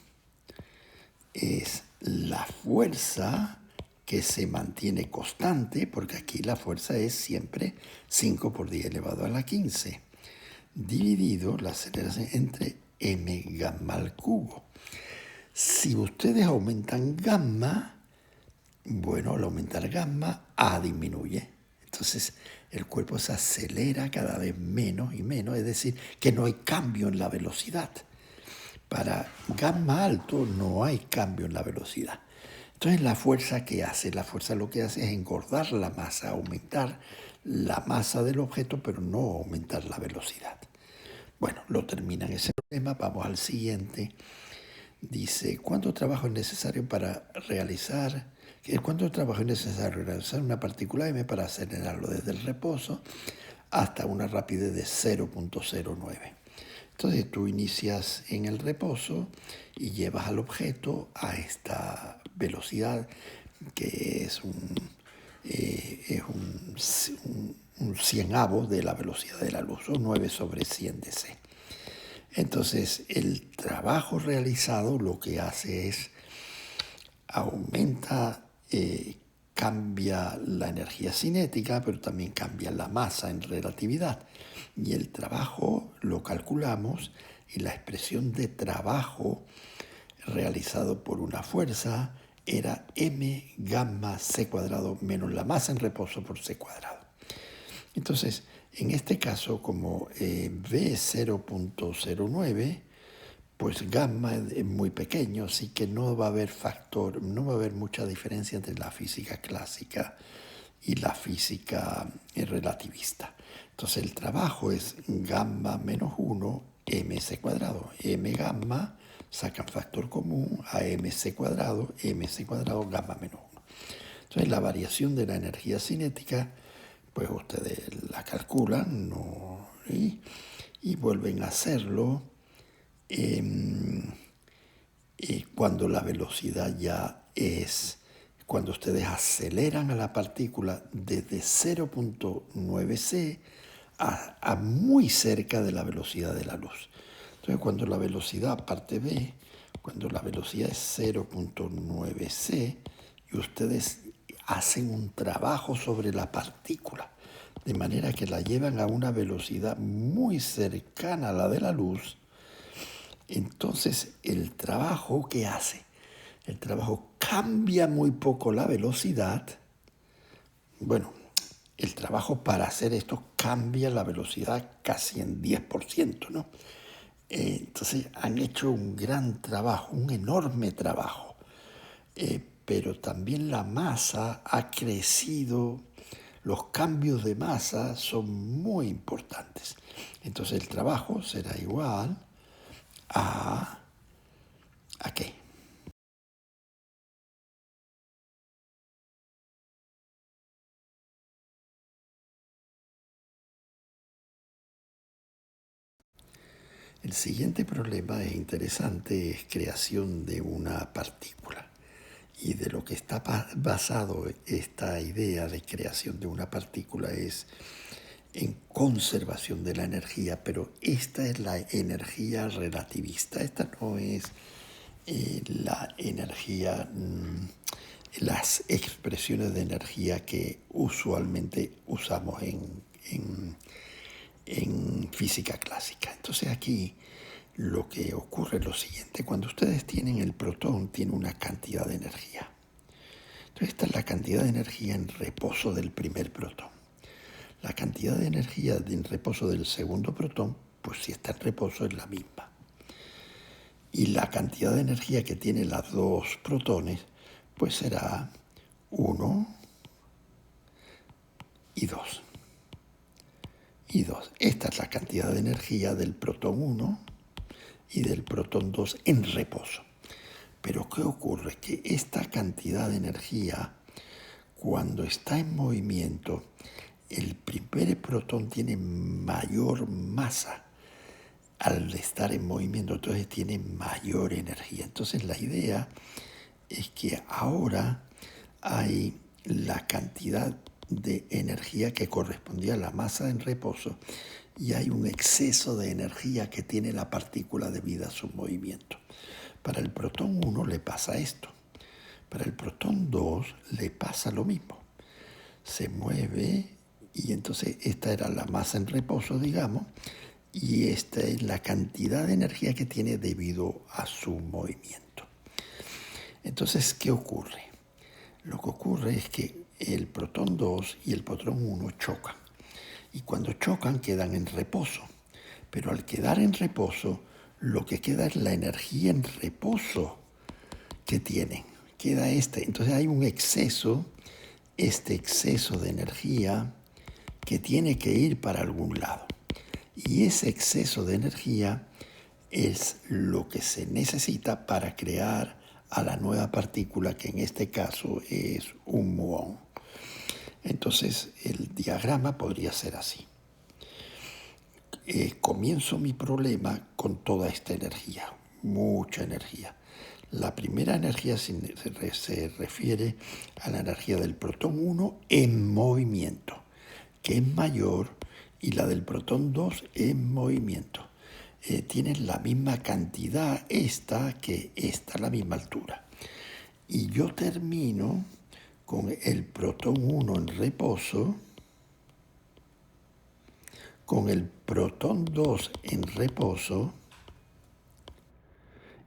es la fuerza que se mantiene constante, porque aquí la fuerza es siempre 5 por 10 elevado a la 15, dividido la aceleración entre m gamma al cubo. Si ustedes aumentan gamma, bueno, al aumentar gamma, A disminuye. Entonces el cuerpo se acelera cada vez menos y menos, es decir, que no hay cambio en la velocidad. Para gamma alto no hay cambio en la velocidad. Entonces la fuerza que hace, la fuerza lo que hace es engordar la masa, aumentar la masa del objeto, pero no aumentar la velocidad. Bueno, lo terminan ese problema, vamos al siguiente. Dice, ¿cuánto trabajo es necesario realizar una partícula m para acelerarlo desde el reposo hasta una rapidez de 0.09? Entonces tú inicias en el reposo y llevas al objeto a esta velocidad que es un cienavo de la velocidad de la luz, o 9 sobre 100 de C. Entonces el trabajo realizado lo que hace es cambia la energía cinética, pero también cambia la masa en relatividad. Y el trabajo lo calculamos y la expresión de trabajo realizado por una fuerza era m gamma c cuadrado menos la masa en reposo por c cuadrado. Entonces, en este caso, como V es 0.09, pues gamma es muy pequeño, así que no va a haber mucha diferencia entre la física clásica y la física relativista. Entonces el trabajo es gamma menos 1, mc cuadrado. M gamma, sacan factor común, a mc cuadrado, gamma menos 1. Entonces la variación de la energía cinética, pues ustedes la calculan, ¿no? y vuelven a hacerlo cuando la velocidad ya es, cuando ustedes aceleran a la partícula desde 0.9c a muy cerca de la velocidad de la luz. Entonces, cuando la velocidad, parte B, cuando la velocidad es 0.9c y ustedes hacen un trabajo sobre la partícula, de manera que la llevan a una velocidad muy cercana a la de la luz, entonces el trabajo, ¿qué hace? El trabajo cambia muy poco la velocidad. Bueno, el trabajo para hacer esto cambia la velocidad casi en 10%, ¿no? Entonces han hecho un gran trabajo, un enorme trabajo, pero también la masa ha crecido, los cambios de masa son muy importantes. Entonces el trabajo será igual ¿a qué? El siguiente problema es interesante, es creación de una partícula. Y de lo que está basado esta idea de creación de una partícula es en conservación de la energía, pero esta es la energía relativista, esta no es la energía, las expresiones de energía que usualmente usamos en física clásica. Entonces aquí lo que ocurre es lo siguiente: cuando ustedes tienen el protón, tiene una cantidad de energía. Entonces esta es la cantidad de energía en reposo del primer protón. La cantidad de energía en reposo del segundo protón, pues si está en reposo es la misma. Y la cantidad de energía que tienen los dos protones, pues será 1 y 2. Y 2. Esta es la cantidad de energía del protón 1 y del protón 2 en reposo. Pero ¿qué ocurre? Que esta cantidad de energía, cuando está en movimiento, el primer protón tiene mayor masa al estar en movimiento, entonces tiene mayor energía. Entonces la idea es que ahora hay la cantidad de energía que correspondía a la masa en reposo y hay un exceso de energía que tiene la partícula debido a su movimiento. Para el protón 1 le pasa esto. Para el protón 2 le pasa lo mismo. Se mueve y entonces esta era la masa en reposo, digamos, y esta es la cantidad de energía que tiene debido a su movimiento. Entonces, ¿qué ocurre? Lo que ocurre es que el protón 2 y el protón 1 chocan. Y cuando chocan quedan en reposo. Pero al quedar en reposo, lo que queda es la energía en reposo que tienen. Queda Entonces hay un exceso, este exceso de energía que tiene que ir para algún lado. Y ese exceso de energía es lo que se necesita para crear a la nueva partícula, que en este caso es un muón. Entonces el diagrama podría ser así. Comienzo mi problema con toda esta energía, mucha energía. La primera energía se refiere a la energía del protón 1 en movimiento, que es mayor, y la del protón 2 en movimiento. Tienen la misma cantidad esta que esta, la misma altura. Y yo termino con el protón 1 en reposo, con el protón 2 en reposo,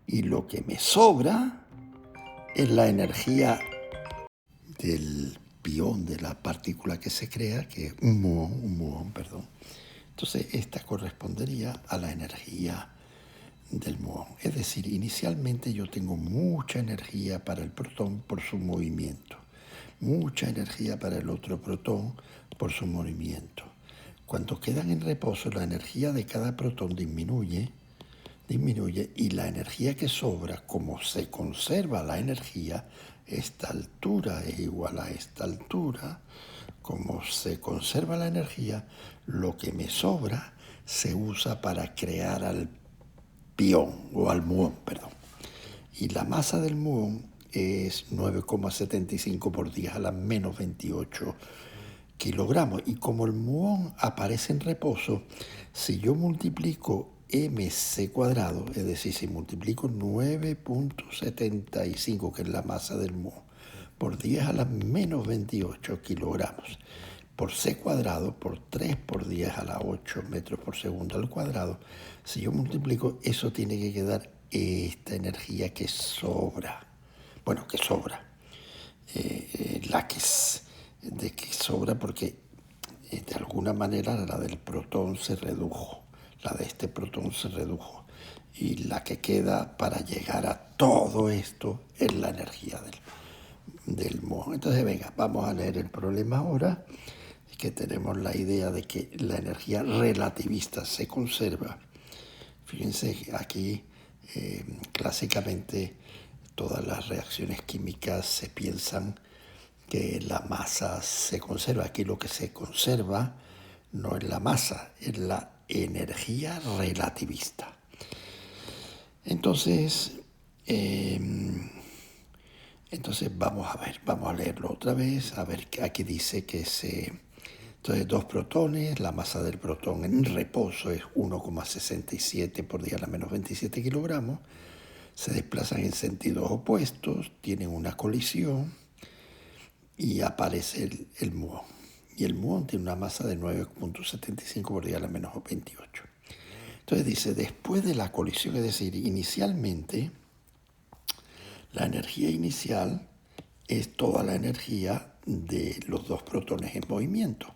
y lo que me sobra es la energía del pión, de la partícula que se crea, que es un muón, perdón. Entonces esta correspondería a la energía del muón. Es decir, inicialmente yo tengo mucha energía para el protón por su movimiento, mucha energía para el otro protón por su movimiento. Cuando quedan en reposo, la energía de cada protón disminuye y la energía que sobra, como se conserva la energía, esta altura es igual a esta altura, como se conserva la energía, lo que me sobra se usa para crear al pión o al muón, perdón. Y la masa del muón es 9,75 por 10 a la menos 28 kilogramos. Y como el muón aparece en reposo, si yo multiplico mc cuadrado, es decir, si multiplico 9.75, que es la masa del muón, por 10 a la menos 28 kilogramos, por c cuadrado, por 3 por 10 a la 8 metros por segundo al cuadrado, si yo multiplico, eso tiene que quedar esta energía que sobra. Bueno, que sobra. La que es de que sobra porque de alguna manera la del protón se redujo, la de este protón se redujo, y la que queda para llegar a todo esto es la energía del muón. Entonces venga, vamos a leer el problema ahora, que tenemos la idea de que la energía relativista se conserva. Fíjense aquí, clásicamente todas las reacciones químicas se piensan que la masa se conserva. Aquí lo que se conserva no es la masa, es la energía relativista. Entonces vamos a ver, vamos a leerlo otra vez, a ver, aquí dice que entonces 2 protones, la masa del protón en reposo es 1,67 por 10 a la menos 27 kilogramos, se desplazan en sentidos opuestos, tienen una colisión y aparece el muón. Y el muón tiene una masa de 9.75 por 10 a la menos 28. Entonces dice, después de la colisión, es decir, inicialmente, la energía inicial es toda la energía de los 2 protones en movimiento.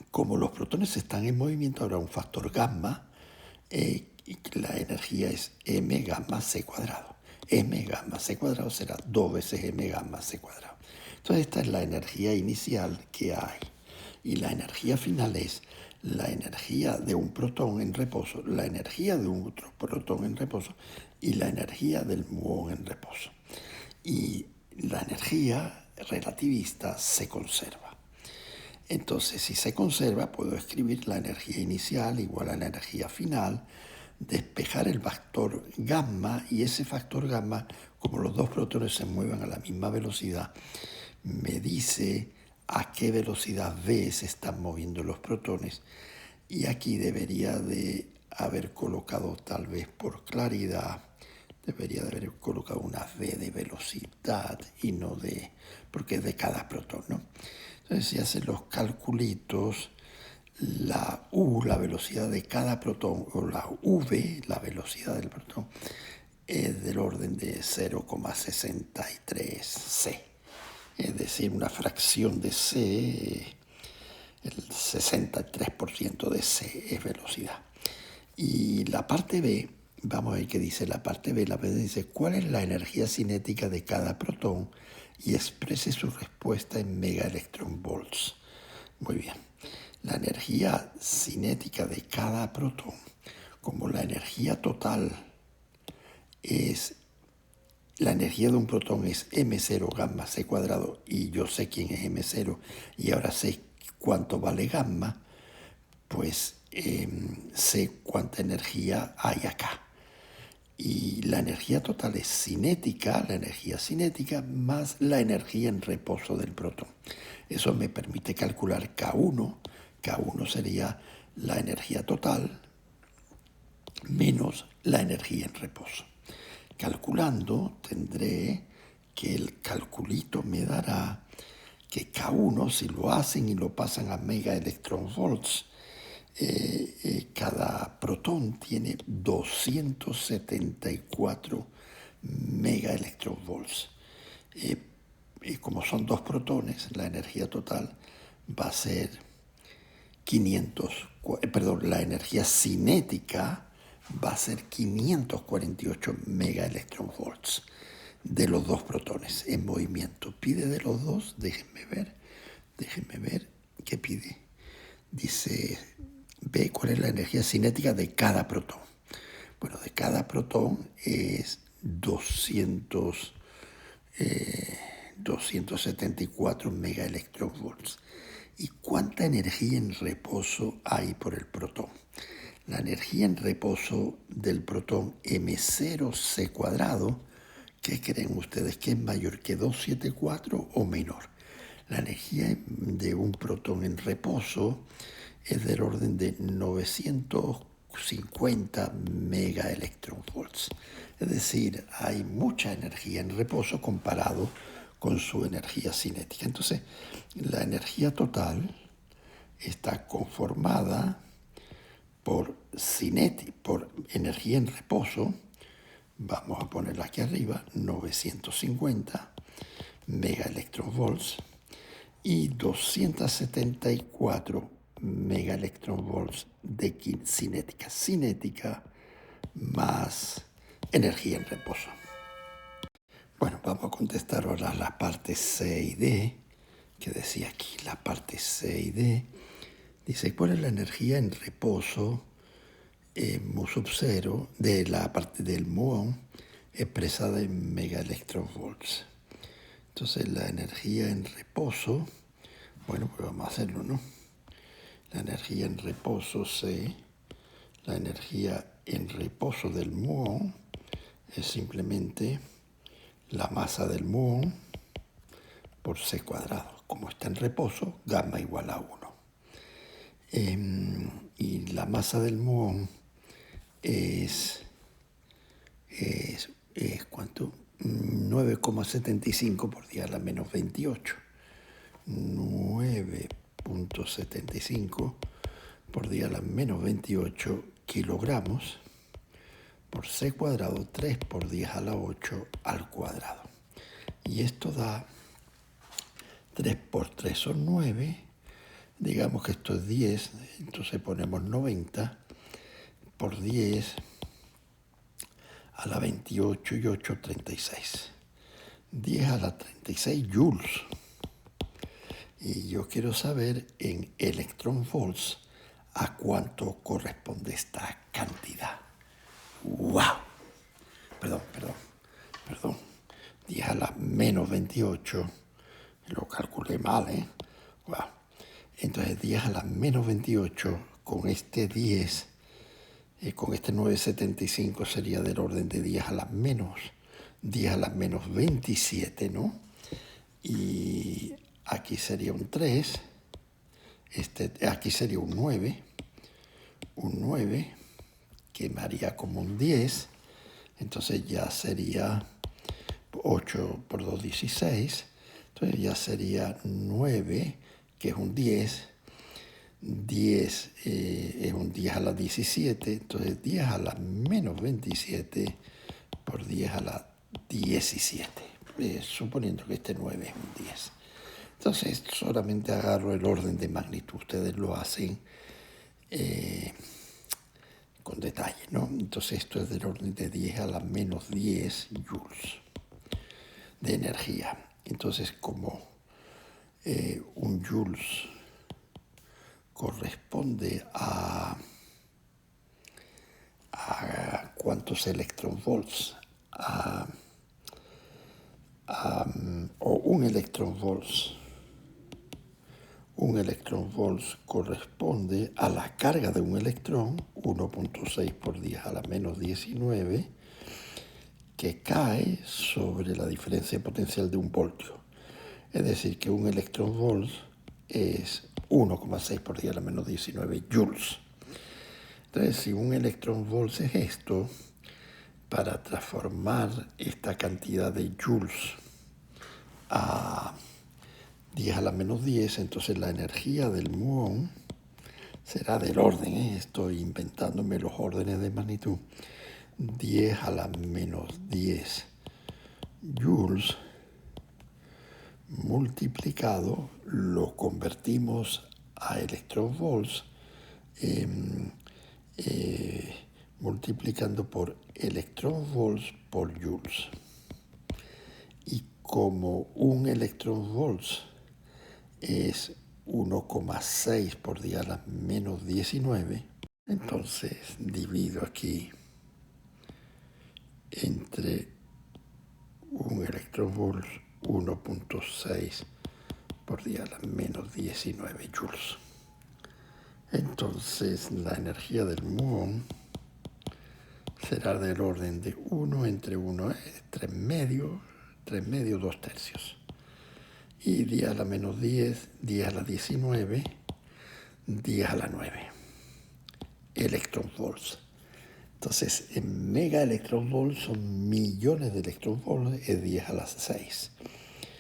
Como los protones están en movimiento, habrá un factor gamma, y la energía es m gamma c cuadrado. M gamma c cuadrado será 2 veces m gamma c cuadrado. Entonces esta es la energía inicial que hay. Y la energía final es la energía de un protón en reposo, la energía de un otro protón en reposo y la energía del muón en reposo. Y la energía relativista se conserva. Entonces, si se conserva, puedo escribir la energía inicial igual a la energía final, despejar el factor gamma, y ese factor gamma, como los 2 protones se mueven a la misma velocidad, me dice a qué velocidad v se están moviendo los protones. Y aquí debería de haber colocado, tal vez por claridad, debería de haber colocado una v de velocidad y no de, porque es de cada protón, ¿no? Entonces, si hacen los calculitos, la u, la velocidad de cada protón, o la v, la velocidad del protón, es del orden de 0,63 c. Es decir, una fracción de c, el 63% de c es velocidad. Y la parte B, vamos a ver qué dice la parte B. La B dice, ¿cuál es la energía cinética de cada protón? Y exprese su respuesta en megaelectronvolts. Muy bien. La energía cinética de cada protón, como la energía total es, la energía de un protón es m0 gamma c cuadrado, y yo sé quién es m0 y ahora sé cuánto vale gamma, pues sé cuánta energía hay acá. Y la energía total es cinética, la energía cinética más la energía en reposo del protón. Eso me permite calcular K1. K1 sería la energía total menos la energía en reposo. Calculando, tendré que el calculito me dará que K1, si lo hacen y lo pasan a megaelectronvolts, cada protón tiene 274 megaelectronvolts. Y como son 2 protones, la energía total va a ser 500, la energía cinética va a ser 548 megaelectronvolts de los 2 protones en movimiento. Pide de los 2, déjenme ver qué pide. Dice, ve cuál es la energía cinética de cada protón. Bueno, de cada protón es 274 megaelectronvolts. ¿Y cuánta energía en reposo hay por el protón? La energía en reposo del protón m0c cuadrado, ¿qué creen ustedes? ¿Que es mayor que 274 o menor? La energía de un protón en reposo es del orden de 950 megaelectronvolts. Es decir, hay mucha energía en reposo comparado con su energía cinética. Entonces, la energía total está conformada por energía en reposo. Vamos a ponerla aquí arriba, 950 megaelectronvolts y 274 megaelectronvolts de cinética. Cinética más energía en reposo. Bueno, vamos a contestar ahora la parte C y D, que decía aquí, la parte C y D. Dice, ¿cuál es la energía en reposo mu sub 0 de la parte del muón expresada en megaelectronvolts? Entonces la energía en reposo, bueno, pues vamos a hacerlo, ¿no? La energía en reposo C, la energía en reposo del muón es simplemente la masa del muón por C cuadrado. Como está en reposo, gamma igual a 1. Y la masa del muón es ¿cuánto? 9,75 por 10 a la menos 28. 9,75 por 10 a la menos 28 kilogramos por C cuadrado, 3 por 10 a la 8 al cuadrado. Y esto da 3 por 3 son 9. Digamos que esto es 10, entonces ponemos 90 por 10 a la 28 y 8, 36. 10 a la 36 joules. Y yo quiero saber en electronvolts a cuánto corresponde esta cantidad. ¡Wow! Perdón. 10 a la menos 28. Lo calculé mal, ¿eh? ¡Wow! Entonces 10 a la menos 28 con este 10, con este 9,75 sería del orden de 10 a la menos 27, ¿no? Y aquí sería un 3, aquí sería un 9 que me haría como un 10, entonces ya sería 8 por 2, 16, entonces ya sería 9, que es un 10, 10 es un 10 a la 17, entonces 10 a la menos 27 por 10 a la 17, suponiendo que este 9 es un 10. Entonces solamente agarro el orden de magnitud, ustedes lo hacen con detalle, ¿no? Entonces esto es del orden de 10 a la menos 10 joules de energía. Entonces como un joules corresponde a cuántos electronvolts, o un electronvolts corresponde a la carga de un electrón, 1,6 por 10 a la menos 19, que cae sobre la diferencia potencial de un voltio. Es decir, que un electronvolt es 1,6 por 10 a la menos 19 joules. Entonces, si un electronvolt es esto, para transformar esta cantidad de joules a 10 a la menos 10, entonces la energía del muón será del orden, estoy inventándome los órdenes de magnitud, 10 a la menos 10 joules multiplicado, lo convertimos a electronvolts, multiplicando por electronvolts por joules. Y como un electronvolts es 1,6 por 10 a la menos 19, entonces divido aquí entre un electronvolt 1,6 por 10 a la menos 19 joules. Entonces la energía del muón será del orden de 1 entre 1, 3 medios, 2 tercios. y 10 a la menos 10, 10 a la 19, 10 a la 9 electronvolts. Entonces, en mega electronvolts son millones de electronvolts, es 10 a la 6.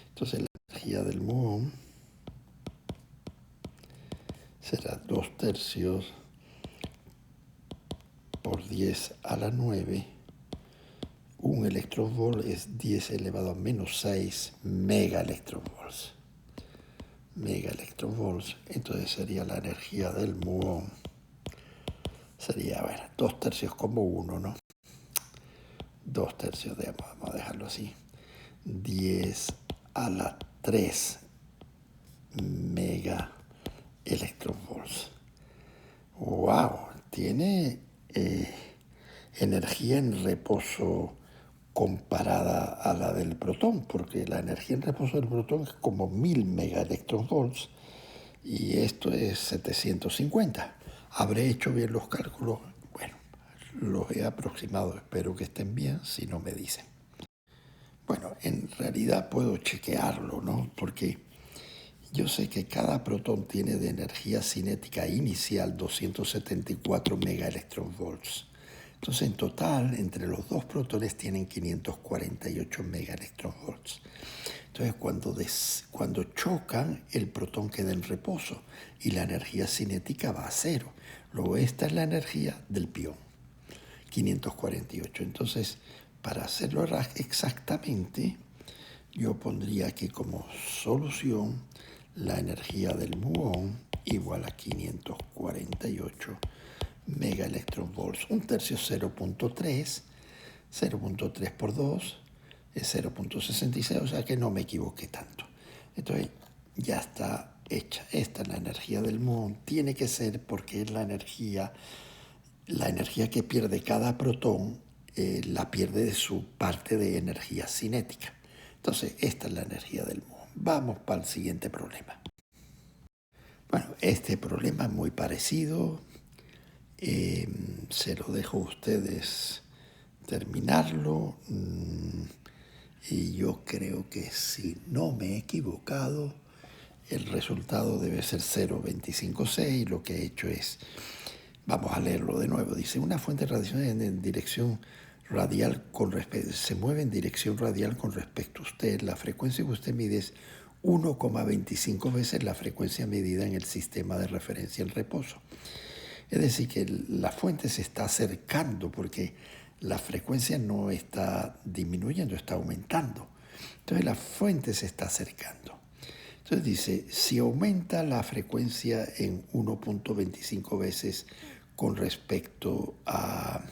Entonces, la energía del muón será 2 tercios por 10 a la 9. Un electronvolt es 10 elevado a menos 6 mega electronvolts. Mega electronvolts, entonces sería la energía del muón. Sería, bueno, 2 tercios como 1, ¿no? 2 tercios, vamos a dejarlo así. 10 a la 3 mega electronvolts. ¡Wow! Tiene energía en reposo comparada a la del protón, porque la energía en reposo del protón es como 1000 megaelectronvolts y esto es 750. ¿Habré hecho bien los cálculos? Bueno, los he aproximado, espero que estén bien, si no me dicen. Bueno, en realidad puedo chequearlo, ¿no? Porque yo sé que cada protón tiene de energía cinética inicial 274 megaelectronvolts. Entonces, en total, entre los dos protones tienen 548 megaelectronvolts. Entonces, cuando chocan, el protón queda en reposo y la energía cinética va a cero. Luego, esta es la energía del pión, 548. Entonces, para hacerlo exactamente, yo pondría aquí como solución la energía del muón igual a 548 megaelectronvolts. Un tercio 0.3, 0.3 por 2 es 0.66, o sea que no me equivoqué tanto. Entonces ya está hecha. Esta es la energía del muón. Tiene que ser porque es la energía que pierde cada protón, la pierde de su parte de energía cinética. Entonces, esta es la energía del muón. Vamos para el siguiente problema. Bueno, este problema es muy parecido. Se lo dejo a ustedes terminarlo. Y yo creo que si no me he equivocado, el resultado debe ser 0.256. Lo que he hecho es, vamos a leerlo de nuevo. Dice, una fuente de radiación en dirección radial se mueve en dirección radial con respecto a usted. La frecuencia que usted mide es 1,25 veces la frecuencia medida en el sistema de referencia en reposo. Es decir, que la fuente se está acercando porque la frecuencia no está disminuyendo, está aumentando. Entonces la fuente se está acercando. Entonces dice, si aumenta la frecuencia en 1.25 veces con respecto a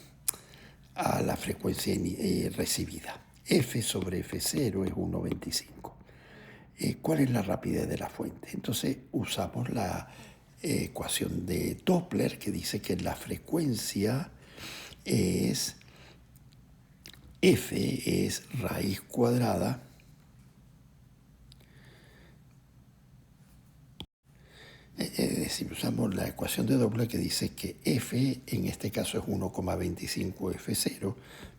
la frecuencia recibida, F sobre F0 es 1.25. ¿Cuál es la rapidez de la fuente? Entonces usamos la ecuación de Doppler que dice que la frecuencia es F es raíz cuadrada es decir, usamos la ecuación de Doppler que dice que F en este caso es 1,25 F0,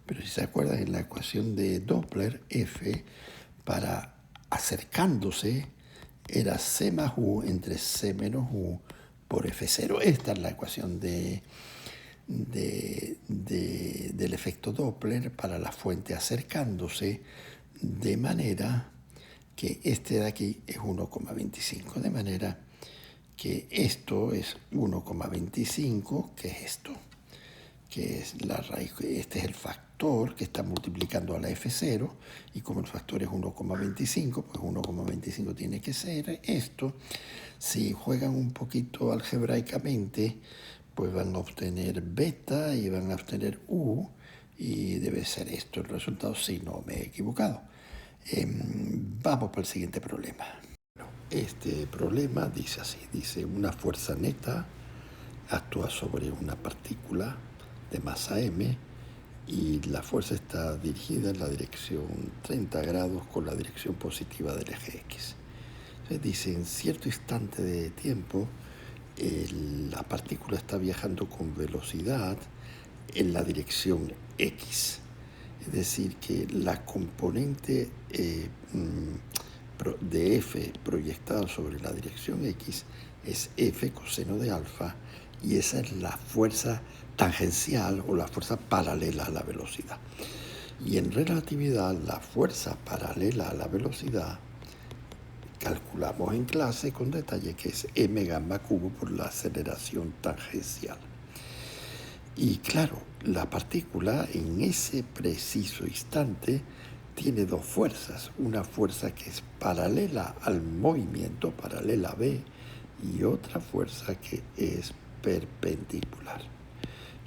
pero si se acuerdan en la ecuación de Doppler, F para acercándose era C más U entre C menos U por F0. Esta es la ecuación del efecto Doppler para la fuente acercándose, de manera que este de aquí es 1,25, de manera que esto es 1,25, que es esto, que es la raíz, este es el factor que está multiplicando a la F0, y como el factor es 1,25, pues 1,25 tiene que ser esto. Si juegan un poquito algebraicamente, pues van a obtener beta y van a obtener U, y debe ser esto el resultado si no me he equivocado. Vamos para el siguiente problema. Este problema dice así, dice una fuerza neta actúa sobre una partícula de masa m y la fuerza está dirigida en la dirección 30 grados con la dirección positiva del eje X. Entonces dice, en cierto instante de tiempo, la partícula está viajando con velocidad en la dirección X. Es decir, que la componente de f proyectado sobre la dirección x es f coseno de alfa, y esa es la fuerza tangencial o la fuerza paralela a la velocidad. Y en relatividad, la fuerza paralela a la velocidad calculamos en clase con detalle que es m gamma cubo por la aceleración tangencial. Y claro, la partícula en ese preciso instante tiene dos fuerzas, una fuerza que es paralela al movimiento, paralela a v, y otra fuerza que es perpendicular.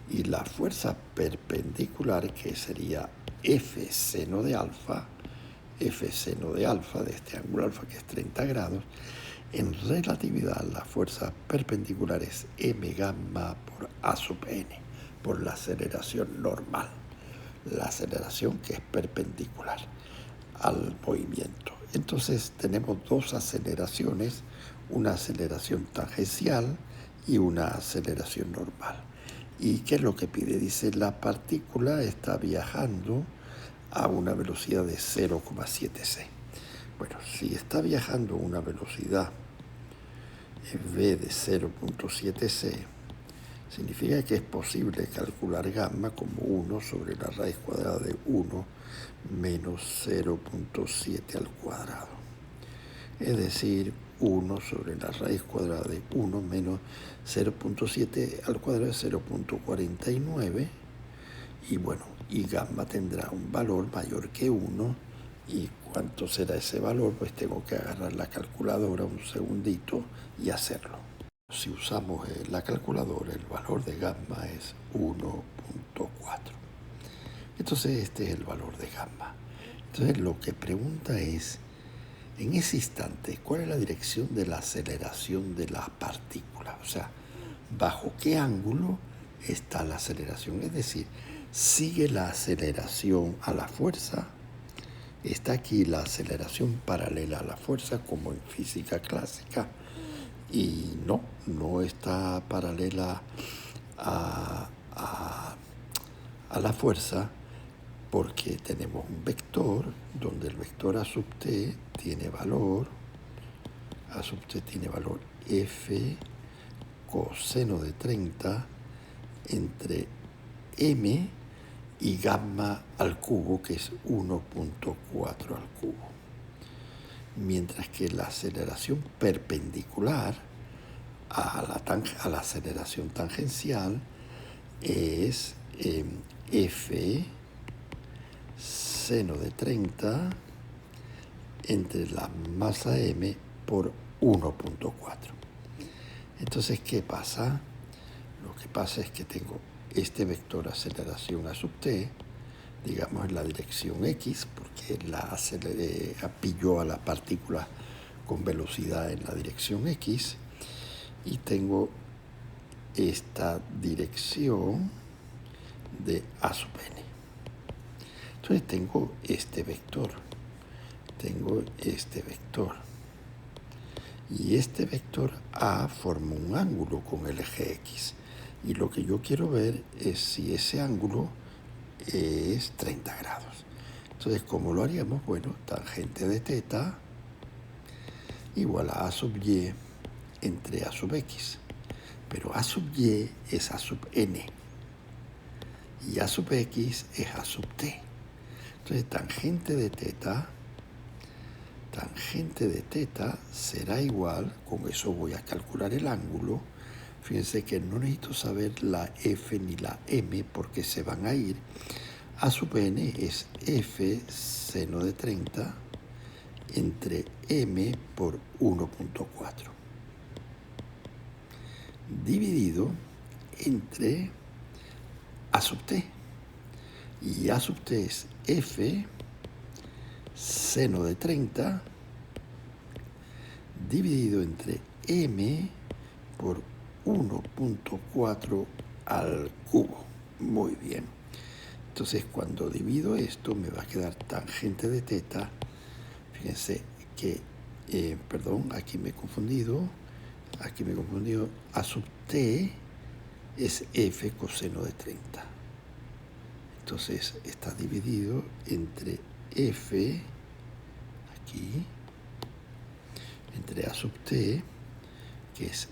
Y la fuerza perpendicular, que sería F seno de alfa de este ángulo alfa que es 30 grados, en relatividad la fuerza perpendicular es m gamma por a sub n, por la aceleración normal, la aceleración que es perpendicular al movimiento. Entonces tenemos dos aceleraciones, una aceleración tangencial y una aceleración normal. ¿Y qué es lo que pide? Dice, la partícula está viajando a una velocidad de 0,7c. Bueno, si está viajando a una velocidad v de 0,7c, significa que es posible calcular gamma como 1 sobre la raíz cuadrada de 1 menos 0,7 al cuadrado. Es decir, 1 sobre la raíz cuadrada de 1 menos 0,7 al cuadrado es 0,49. Y bueno, y gamma tendrá un valor mayor que 1. ¿Y cuánto será ese valor? Pues tengo que agarrar la calculadora un segundito y hacerlo. Si usamos la calculadora, el valor de gamma es 1,4. Entonces este es el valor de gamma. Entonces lo que pregunta es, en ese instante, ¿cuál es la dirección de la aceleración de la partícula? O sea, ¿bajo qué ángulo está la aceleración? Es decir, ¿sigue la aceleración a la fuerza? Está aquí la aceleración paralela a la fuerza, como en física clásica. Y no está paralela a la fuerza, porque tenemos un vector donde el vector a sub t tiene valor, f coseno de 30 entre m y gamma al cubo, que es 1,4 al cubo. Mientras que la aceleración perpendicular a la aceleración tangencial es f seno de 30 entre la masa m por 1,4. Entonces, ¿qué pasa? Lo que pasa es que tengo este vector aceleración a sub t, digamos en la dirección x, porque pilló a la partícula con velocidad en la dirección x, y tengo esta dirección de a sub n. Entonces tengo este vector, y este vector a forma un ángulo con el eje x, y lo que yo quiero ver es si ese ángulo es 30 grados. Entonces, ¿cómo lo haríamos? Bueno, tangente de θ igual a sub y entre a sub x, pero a sub y es a sub n y a sub x es a sub t. Entonces, tangente de θ será igual, con eso voy a calcular el ángulo. Fíjense que no necesito saber la f ni la m porque se van a ir. A sub n es f seno de 30 entre m por 1,4 dividido entre a sub t. Y a sub t es f seno de 30 dividido entre m por 1,4 al cubo. Muy bien. Entonces, cuando divido esto, me va a quedar tangente de θ. Fíjense que, aquí me he confundido. A sub t es f coseno de 30. Entonces, está dividido entre f, aquí, entre A sub t, que es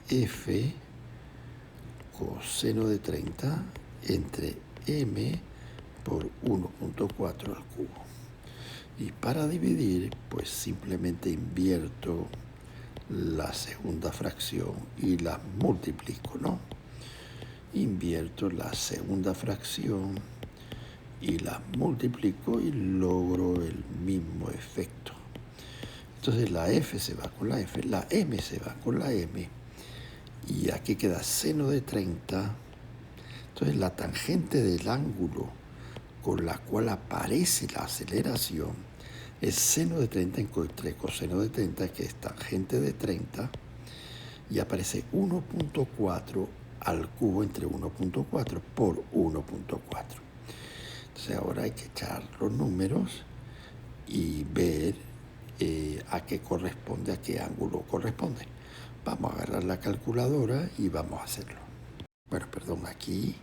f coseno de 30 entre m por 1.4 al cubo. Y para dividir, pues simplemente invierto la segunda fracción y la multiplico, ¿no? Invierto la segunda fracción y la multiplico y logro el mismo efecto. Entonces la f se va con la f, la m se va con la m, y aquí queda seno de 30. Entonces la tangente del ángulo con la cual aparece la aceleración es seno de 30 entre coseno de 30, que es tangente de 30, y aparece 1.4 al cubo entre 1.4 por 1.4. Entonces ahora hay que echar los números y ver a qué corresponde, a qué ángulo corresponde. Vamos a agarrar la calculadora y vamos a hacerlo. Bueno, perdón, aquí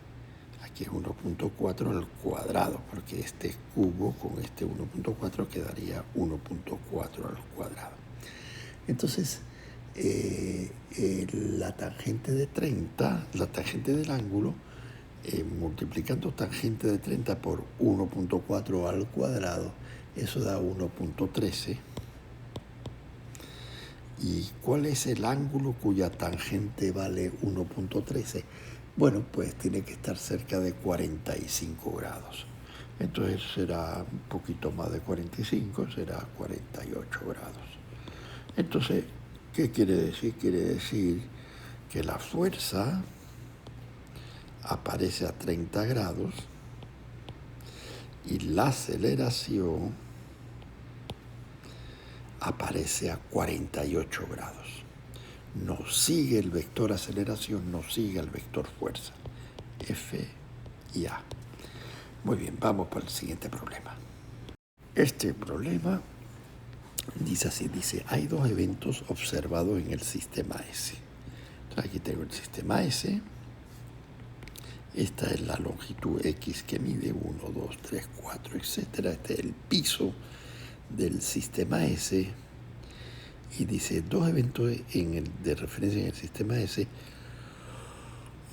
es 1.4 al cuadrado, porque este cubo con este 1.4 quedaría 1.4 al cuadrado. Entonces, la tangente de 30, la tangente del ángulo, multiplicando tangente de 30 por 1.4 al cuadrado, eso da 1.13. ¿Y cuál es el ángulo cuya tangente vale 1.13? Bueno, pues tiene que estar cerca de 45 grados. Entonces será un poquito más de 45, será 48 grados. Entonces, ¿qué quiere decir? Quiere decir que la fuerza aparece a 30 grados y la aceleración aparece a 48 grados. No sigue el vector aceleración, no sigue el vector fuerza. F y A. Muy bien, vamos para el siguiente problema. Este problema dice así, dice, hay dos eventos observados en el sistema S. Entonces aquí tengo el sistema S. Esta es la longitud X que mide 1, 2, 3, 4, etc. Este es el piso del sistema S. Y dice, dos eventos de referencia en el sistema S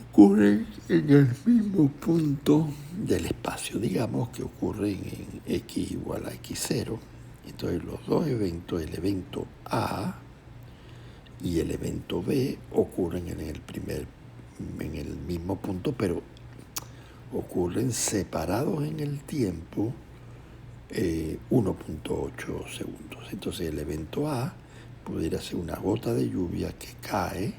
ocurren en el mismo punto del espacio. Digamos que ocurren en X igual a X0. Entonces los dos eventos, el evento A y el evento B, ocurren en el mismo punto, pero ocurren separados en el tiempo 1.8 segundos. Entonces el evento A pudiera ser una gota de lluvia que cae,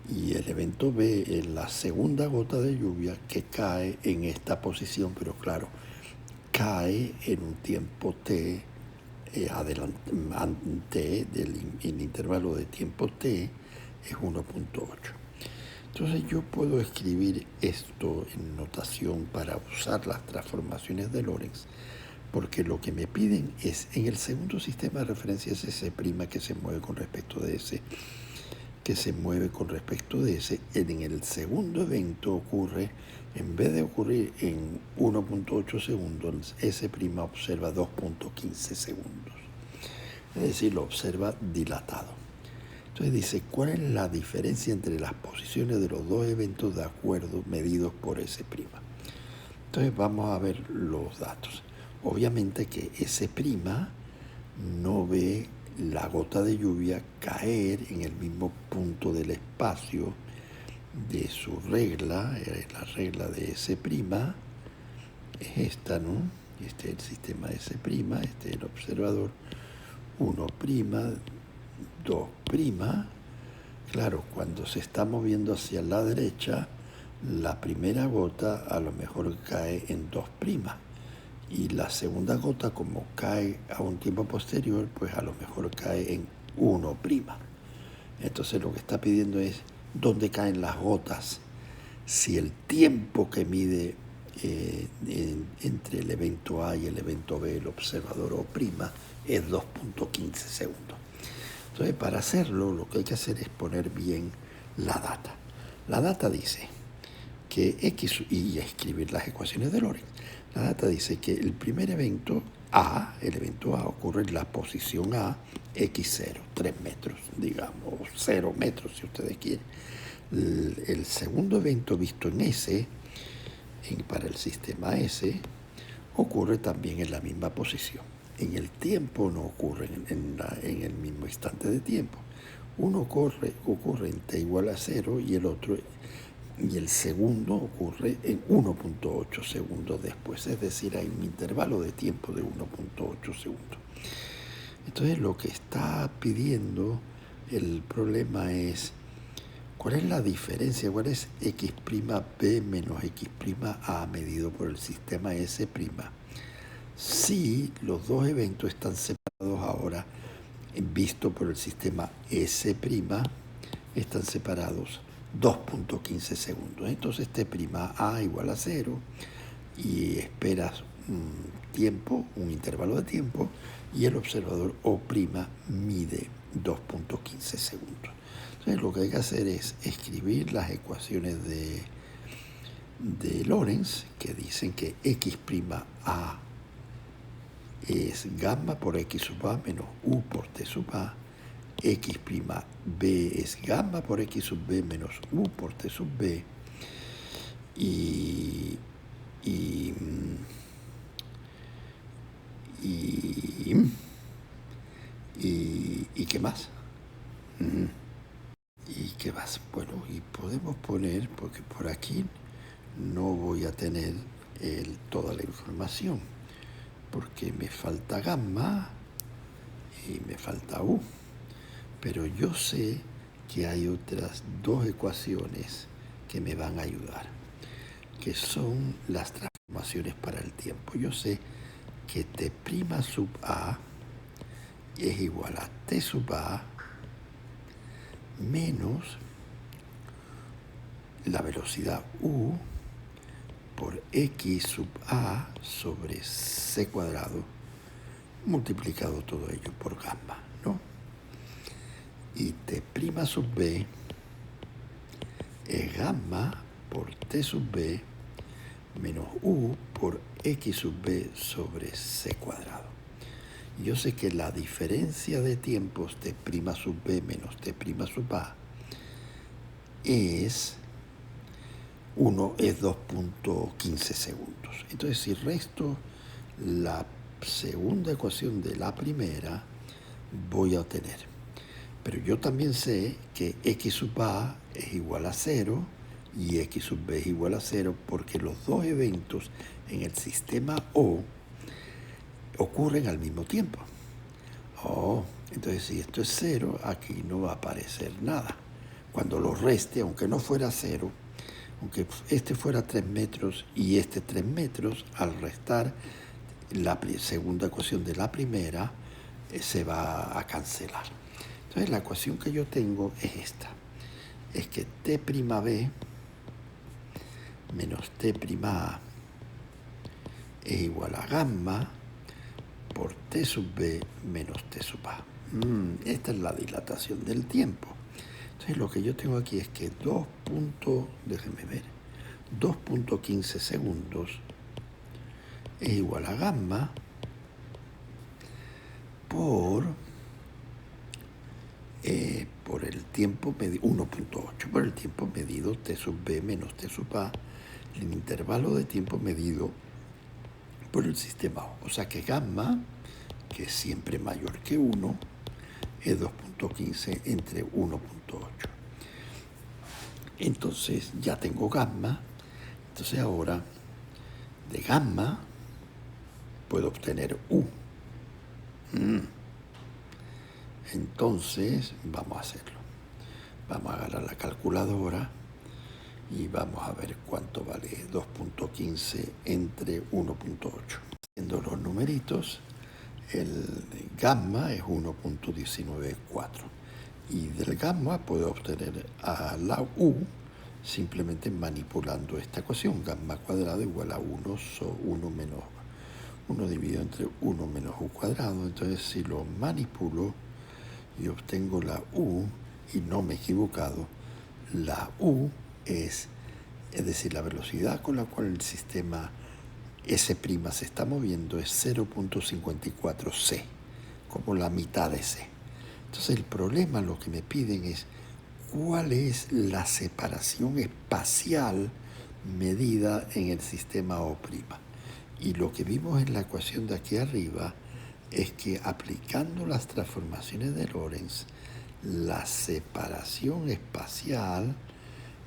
y el evento B es la segunda gota de lluvia que cae en esta posición, pero claro, cae en un tiempo t, adelante el intervalo de tiempo t es 1.8. Entonces yo puedo escribir esto en notación para usar las transformaciones de Lorentz, porque lo que me piden es, en el segundo sistema de referencia es S' que se mueve con respecto de S, en el segundo evento ocurre, en vez de ocurrir en 1.8 segundos, S' observa 2.15 segundos. Es decir, lo observa dilatado. Entonces dice, ¿cuál es la diferencia entre las posiciones de los dos eventos de acuerdo medidos por S'? Entonces vamos a ver los datos. Obviamente que S' no ve la gota de lluvia caer en el mismo punto del espacio de su regla. La regla de S' es esta, ¿no? Este es el sistema S', este es el observador 1', 2'. Claro, cuando se está moviendo hacia la derecha, la primera gota a lo mejor cae en 2'. Y la segunda gota, como cae a un tiempo posterior, pues a lo mejor cae en 1'. Entonces lo que está pidiendo es dónde caen las gotas. Si el tiempo que mide entre el evento A y el evento B, el observador O', es 2.15 segundos. Entonces, para hacerlo, lo que hay que hacer es poner bien la data. La data dice que X, y escribir las ecuaciones de Lorentz. La data dice que el primer evento A, el evento A, ocurre en la posición A, x0, 3 metros, digamos, 0 metros si ustedes quieren. El segundo evento visto en S, para el sistema S, ocurre también en la misma posición. En el tiempo no ocurre en el mismo instante de tiempo. Uno ocurre en t igual a 0 y el segundo ocurre en 1.8 segundos después. Es decir, hay un intervalo de tiempo de 1.8 segundos. Entonces lo que está pidiendo el problema es ¿cuál es la diferencia? ¿Cuál es x' b menos x' a medido por el sistema S'? Si los dos eventos están separados ahora, visto por el sistema S', están separados 2.15 segundos. Entonces t' a igual a 0 y esperas un intervalo de tiempo, y el observador O' mide 2.15 segundos. Entonces lo que hay que hacer es escribir las ecuaciones de Lorentz, que dicen que x' a es gamma por x sub a menos u por t sub a, x' b es gamma por x sub b menos u por t sub b, y ¿qué más? ¿Y qué más? Bueno, y podemos poner, porque por aquí no voy a tener toda la información, porque me falta gamma y me falta u. Pero yo sé que hay otras dos ecuaciones que me van a ayudar, que son las transformaciones para el tiempo. Yo sé que t' sub a es igual a t sub a menos la velocidad u por x sub a sobre c cuadrado, multiplicado todo ello por gamma, ¿no? Y t' sub b es gamma por t sub b menos u por x sub b sobre c cuadrado. Yo sé que la diferencia de tiempos t' sub b menos t' sub a es 2.15 segundos. Entonces, si resto la segunda ecuación de la primera, voy a obtener. Pero yo también sé que x sub a es igual a 0 y x sub b es igual a 0, porque los dos eventos en el sistema O ocurren al mismo tiempo. Entonces si esto es 0, aquí no va a aparecer nada. Cuando lo reste, aunque no fuera 0, aunque este fuera 3 metros y este 3 metros, al restar la segunda ecuación de la primera, se va a cancelar. Entonces la ecuación que yo tengo es esta. Es que t' b menos t' a es igual a gamma por t sub b menos t sub a. Esta es la dilatación del tiempo. Entonces lo que yo tengo aquí es que 2.15 segundos es igual a gamma por el tiempo medido, 1.8 por el tiempo medido t sub b menos t sub a, el intervalo de tiempo medido por el sistema O. O sea que gamma, que es siempre mayor que 1, es 2.15 entre 1.8. Entonces ya tengo gamma. Entonces ahora de gamma puedo obtener U. Entonces vamos a hacerlo. Vamos a agarrar la calculadora y vamos a ver cuánto vale 2.15 entre 1.8. Haciendo los numeritos, el gamma es 1.194 y del gamma puedo obtener a la U simplemente manipulando esta ecuación. Gamma cuadrado igual a 1 dividido entre 1 menos U cuadrado. Entonces si lo manipulo y obtengo la U, y no me he equivocado, la U es decir, la velocidad con la cual el sistema S' se está moviendo es 0.54C, como la mitad de C. Entonces el problema, lo que me piden es cuál es la separación espacial medida en el sistema O'. Y lo que vimos en la ecuación de aquí arriba es que aplicando las transformaciones de Lorentz, la separación espacial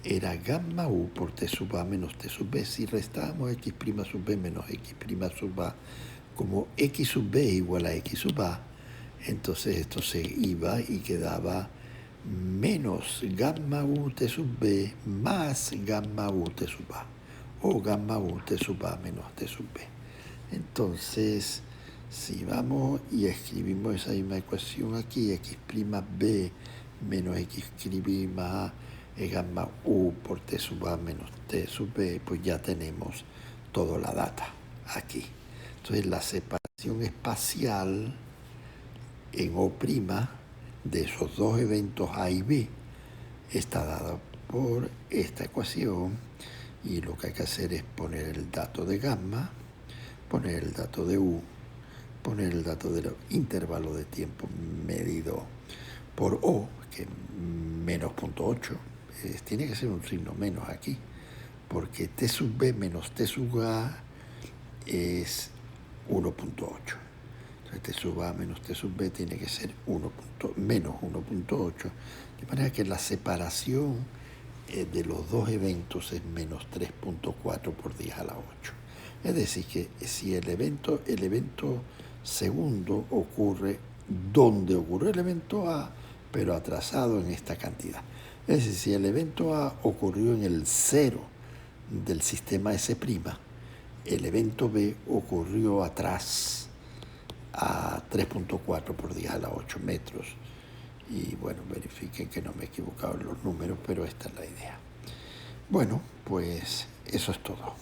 era gamma U por T sub A menos T sub B. Si restábamos X' sub B menos X' sub A, como X sub B igual a X sub A, entonces esto se iba y quedaba menos gamma U T sub B más gamma U T sub A, o gamma U T sub A menos T sub B. Entonces, si vamos y escribimos esa misma ecuación aquí, X' B menos X' A es gamma U por T sub A menos T sub B, pues ya tenemos toda la data aquí. Entonces la separación espacial en O' de esos dos eventos A y B está dada por esta ecuación, y lo que hay que hacer es poner el dato de gamma, poner el dato de U, poner el dato del intervalo de tiempo medido por O, que es menos 0.8, tiene que ser un signo menos aquí, porque T sub B menos T sub A es 1.8. Entonces T sub A menos T sub B tiene que ser menos 1.8, de manera que la separación de los dos eventos es menos 3.4 por 10 a la 8. Es decir, que si el evento segundo ocurre donde ocurrió el evento A, pero atrasado en esta cantidad. Es decir, si el evento A ocurrió en el 0 del sistema S', el evento B ocurrió atrás a 3.4 por 10 a la 8 metros. Y bueno, verifiquen que no me he equivocado en los números, pero esta es la idea. Bueno, pues eso es todo.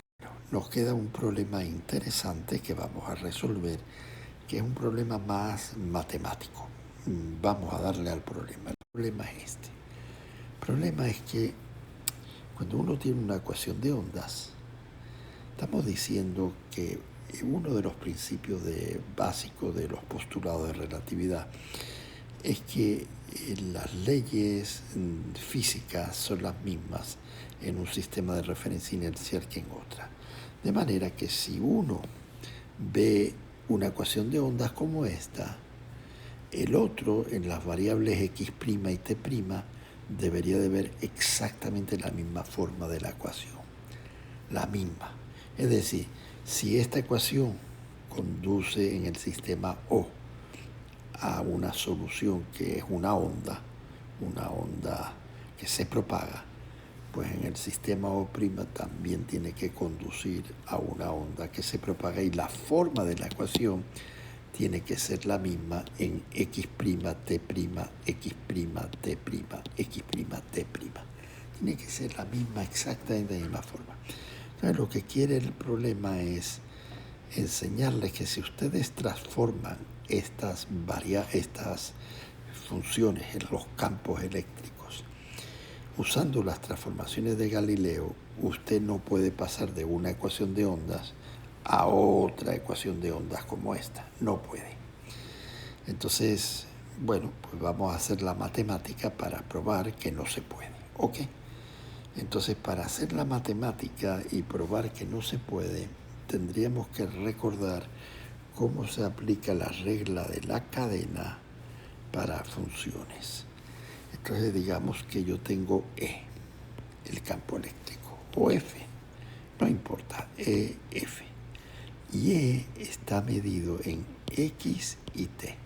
Nos queda un problema interesante que vamos a resolver, que es un problema más matemático. Vamos a darle al problema. El problema es este. El problema es que cuando uno tiene una ecuación de ondas, estamos diciendo que uno de los principios básicos de los postulados de relatividad es que las leyes físicas son las mismas en un sistema de referencia inercial que en otra. De manera que si uno ve una ecuación de ondas como esta, el otro en las variables X' y T' debería de ver exactamente la misma forma de la ecuación. La misma. Es decir, si esta ecuación conduce en el sistema O a una solución que es una onda que se propaga, pues en el sistema O' también tiene que conducir a una onda que se propaga, y la forma de la ecuación tiene que ser la misma en X', T', X', T', X', T'. Tiene que ser la misma, exactamente de la misma forma. Entonces lo que quiere el problema es enseñarles que si ustedes transforman estas funciones en los campos eléctricos usando las transformaciones de Galileo, usted no puede pasar de una ecuación de ondas a otra ecuación de ondas como esta. No puede. Entonces, bueno, pues vamos a hacer la matemática para probar que no se puede. ¿Ok? Entonces, para hacer la matemática y probar que no se puede, tendríamos que recordar cómo se aplica la regla de la cadena para funciones. Entonces digamos que yo tengo E, el campo eléctrico, o F, no importa, F. Y E está medido en X y T,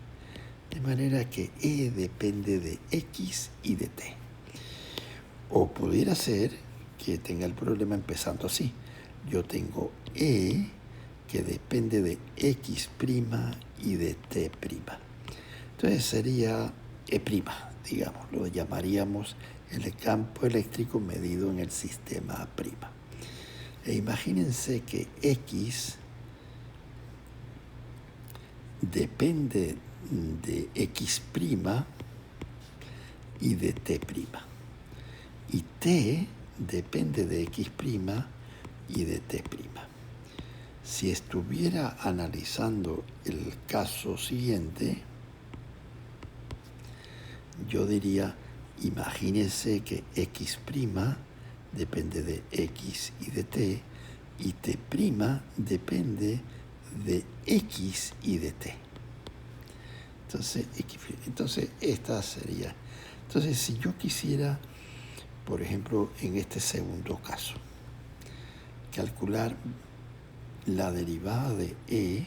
de manera que E depende de X y de T. O pudiera ser que tenga el problema empezando así. Yo tengo E que depende de X' y de T'. Entonces sería E', digamos, lo llamaríamos el campo eléctrico medido en el sistema A'. E imagínense que X depende de X' y de T'. Y T depende de X' y de T'. Si estuviera analizando el caso siguiente, yo diría, imagínense que x' depende de x y de t, y t' depende de x y de t. Entonces esta sería. Entonces, si yo quisiera, por ejemplo, en este segundo caso, calcular la derivada de e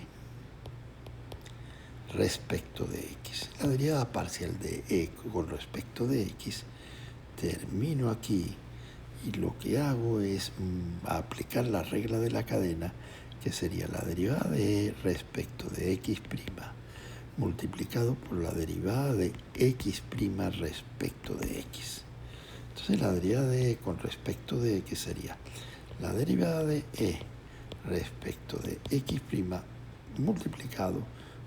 respecto de x, la derivada parcial de e con respecto de x, termino aquí y lo que hago es aplicar la regla de la cadena, que sería la derivada de e respecto de x' multiplicado por la derivada de x' respecto de x. Entonces la derivada de e con respecto de x sería la derivada de e respecto de x' multiplicado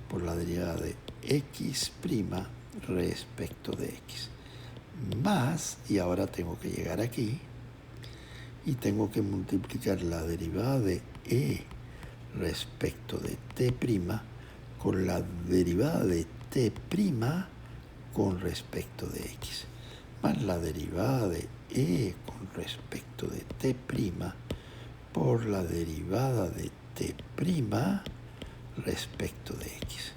por la derivada de x' respecto de x. Más, y ahora tengo que llegar aquí, y tengo que multiplicar la derivada de e respecto de t' con la derivada de t' con respecto de x, más la derivada de e con respecto de t' por la derivada de t' respecto de x.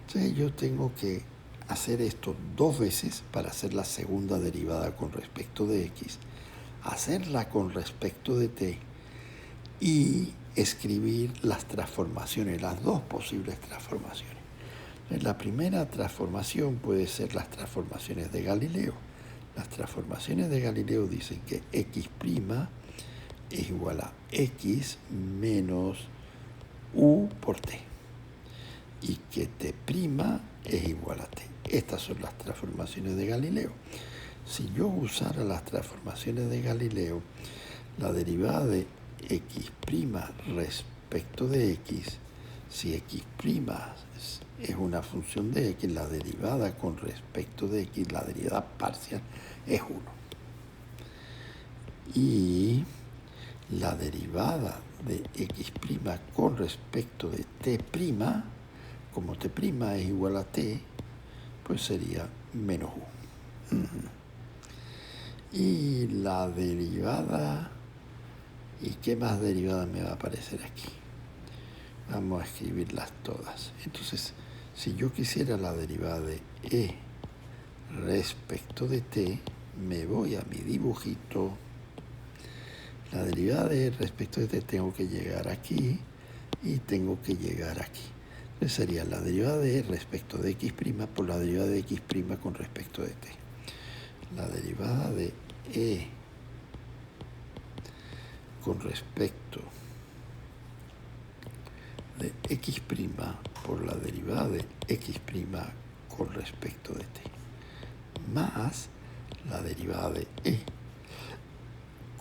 Entonces yo tengo que hacer esto 2 veces para hacer la segunda derivada con respecto de x, hacerla con respecto de t y escribir las transformaciones, las 2 posibles transformaciones. La primera transformación puede ser las transformaciones de Galileo. Las transformaciones de Galileo dicen que x' es igual a x menos u por t y que t' es igual a t. Estas son las transformaciones de Galileo. Si yo usara las transformaciones de Galileo, la derivada de x' respecto de x, si x' es una función de x, la derivada con respecto de x, la derivada parcial, es 1. Y la derivada de x' con respecto de t', como t' es igual a t, pues sería menos u. Y la derivada, ¿y qué más derivada me va a aparecer aquí? Vamos a escribirlas todas. Entonces, si yo quisiera la derivada de e respecto de t, me voy a mi dibujito. La derivada de e respecto de t tengo que llegar aquí y tengo que llegar aquí. Entonces sería la derivada de e respecto de x' por la derivada de x' con respecto de t. La derivada de e con respecto de x' por la derivada de x' con respecto de t, más la derivada de e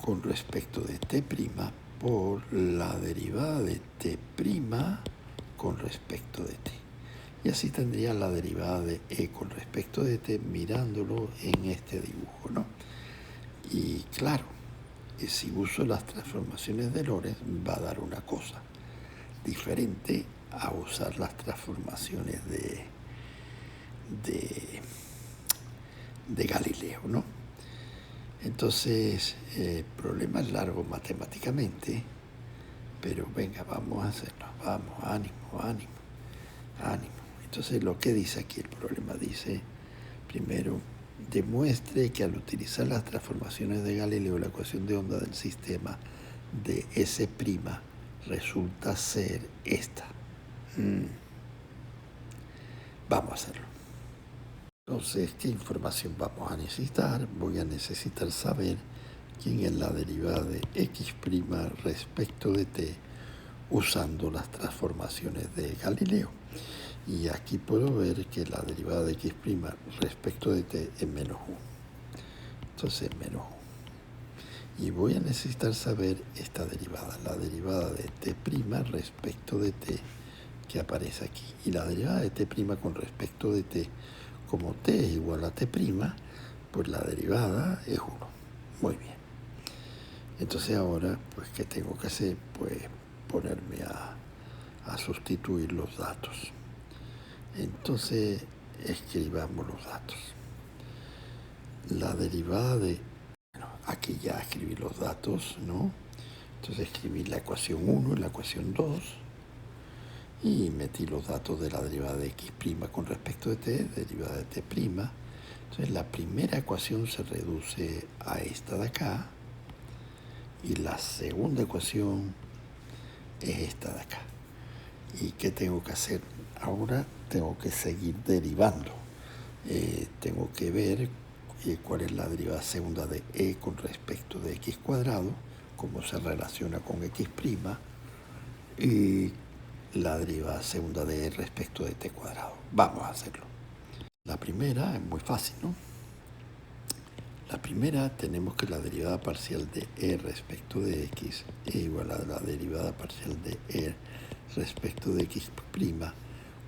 con respecto de t' por la derivada de t' con respecto de t. Y así tendría la derivada de e con respecto de t mirándolo en este dibujo, ¿no? Y claro, si uso las transformaciones de Lorentz va a dar una cosa diferente a usar las transformaciones de Galileo, ¿no? Entonces, el problema es largo matemáticamente, pero venga, vamos a hacerlo. Vamos, ánimo. Entonces, lo que dice aquí el problema dice, primero, demuestre que al utilizar las transformaciones de Galileo, la ecuación de onda del sistema de S' resulta ser esta. Vamos a hacerlo. Entonces, ¿qué información vamos a necesitar? Voy a necesitar saber quién es la derivada de x' respecto de t usando las transformaciones de Galileo. Y aquí puedo ver que la derivada de x' respecto de t es menos u. Entonces, menos u. Y voy a necesitar saber esta derivada, la derivada de t' respecto de t que aparece aquí. Y la derivada de t' con respecto de t, como t es igual a t', pues la derivada es 1. Muy bien. Entonces ahora, pues, ¿qué tengo que hacer? Pues ponerme a sustituir los datos. Entonces, escribamos los datos. La derivada de... Bueno, aquí ya escribí los datos, ¿no? Entonces escribí la ecuación 1 y la ecuación 2 y metí los datos de la derivada de x' con respecto de t, derivada de t'. Entonces la primera ecuación se reduce a esta de acá y la segunda ecuación es esta de acá. ¿Y qué tengo que hacer? Ahora tengo que seguir derivando. Tengo que ver cuál es la derivada segunda de e con respecto de x cuadrado, cómo se relaciona con x', y la derivada segunda de e respecto de t cuadrado. Vamos a hacerlo. La primera es muy fácil, ¿no? La primera tenemos que la derivada parcial de e respecto de x es igual a la derivada parcial de e respecto de x'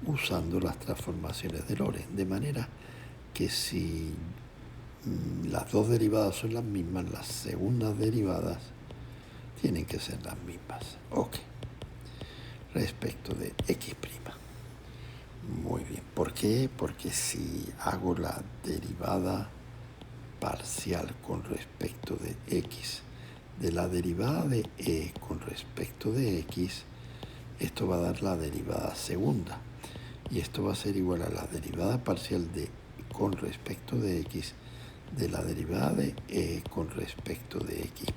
usando las transformaciones de Lorentz, de manera que si las dos derivadas son las mismas, las segundas derivadas tienen que ser las mismas. Ok. Respecto de x'. Muy bien. ¿Por qué? Porque si hago la derivada parcial con respecto de x de la derivada de e con respecto de x, esto va a dar la derivada segunda. Y esto va a ser igual a la derivada parcial de con respecto de x de la derivada de e con respecto de x'.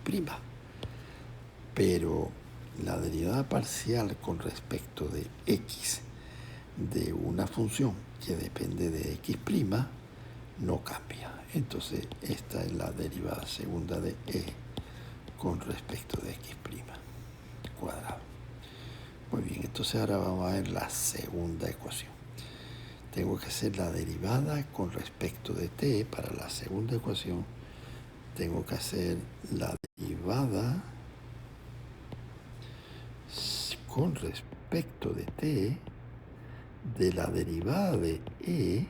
Pero la derivada parcial con respecto de x de una función que depende de x' no cambia. Entonces esta es la derivada segunda de e con respecto de x' cuadrado. Muy bien, entonces ahora vamos a ver la segunda ecuación. Tengo que hacer la derivada con respecto de t. Para la segunda ecuación tengo que hacer la derivada con respecto de t de la derivada de e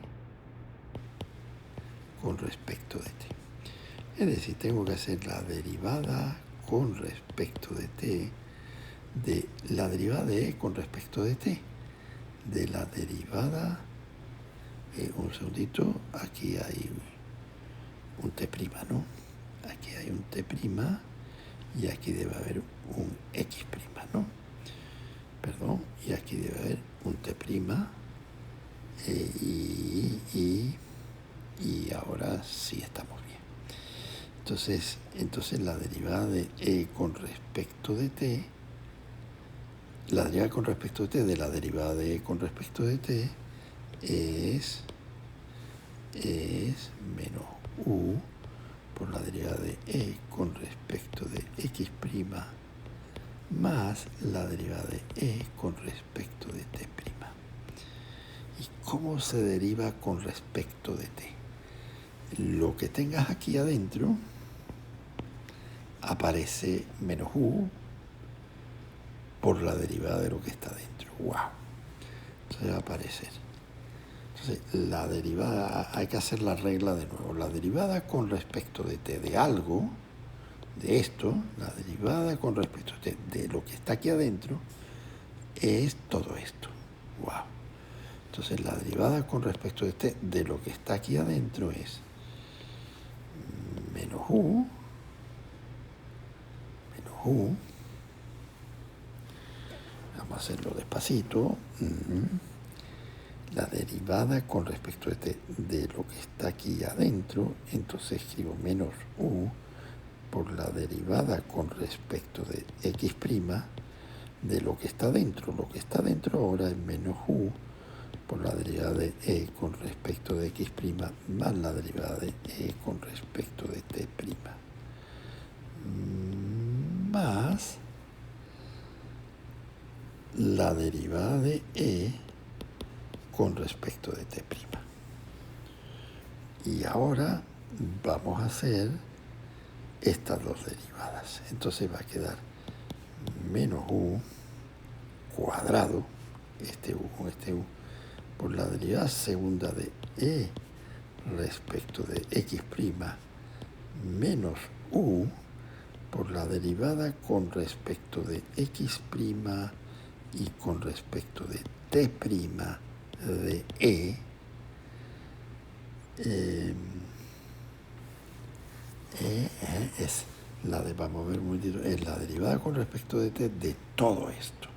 con respecto de t. Es decir, tengo que hacer la derivada con respecto de t de la derivada de e con respecto de t, de la derivada, un segundito, aquí hay un t', ¿no? Aquí hay un t' y aquí debe haber un x', ¿no? Perdón, y aquí debe haber un t', y ahora sí estamos bien. Entonces la derivada de e con respecto de t, la derivada con respecto de t de la derivada de e con respecto de t es menos u por la derivada de e con respecto de x' más la derivada de e con respecto de t'. ¿Y cómo se deriva con respecto de t? Lo que tengas aquí adentro aparece menos u por la derivada de lo que está dentro. ¡Wow! Entonces va a aparecer. Entonces, la derivada, hay que hacer la regla de nuevo. La derivada con respecto de t de algo, de esto, la derivada con respecto de t de lo que está aquí adentro, es todo esto. ¡Wow! Entonces, la derivada con respecto de t de lo que está aquí adentro es menos u, vamos a hacerlo despacito, la derivada con respecto de t de lo que está aquí adentro, entonces escribo menos u por la derivada con respecto de x' de lo que está dentro. Lo que está dentro ahora es menos u por la derivada de e con respecto de x' más la derivada de e con respecto de t', más la derivada de e con respecto de t'. Y ahora vamos a hacer estas dos derivadas. Entonces va a quedar menos u cuadrado, este u con este u, por la derivada segunda de e respecto de x' menos u por la derivada con respecto de x' y con respecto de t' de es la de, vamos a ver muy directo, es la derivada con respecto de t de todo esto.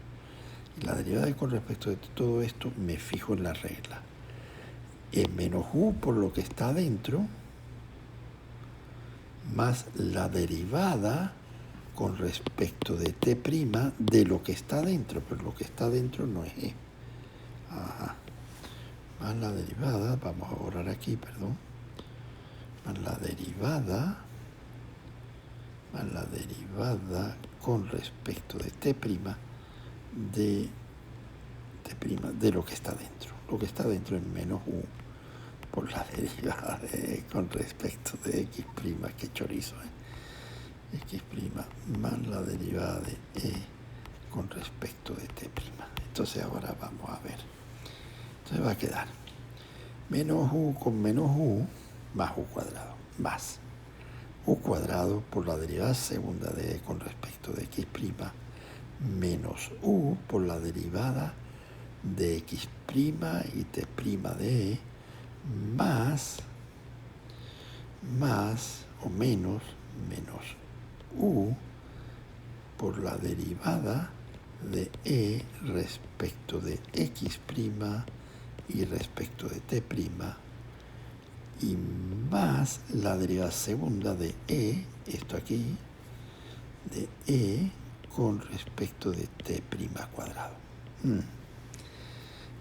Y la derivada con respecto de todo esto me fijo en la regla. E menos u por lo que está dentro, más la derivada con respecto de t' de lo que está dentro, pero lo que está dentro no es e. Ajá. Más la derivada, vamos a borrar aquí, perdón, más la derivada con respecto de t' de lo que está dentro. Lo que está dentro es menos u por la derivada con respecto de x', que chorizo, x' más la derivada de e con respecto de t'. Entonces ahora vamos a ver. Entonces va a quedar menos u con menos u más u cuadrado, más u cuadrado por la derivada segunda de e con respecto de x', menos u por la derivada de x' y t' de e, más o menos u por la derivada de e respecto de x' y respecto de t', y más la derivada segunda de e, esto aquí, de e con respecto de t' cuadrado.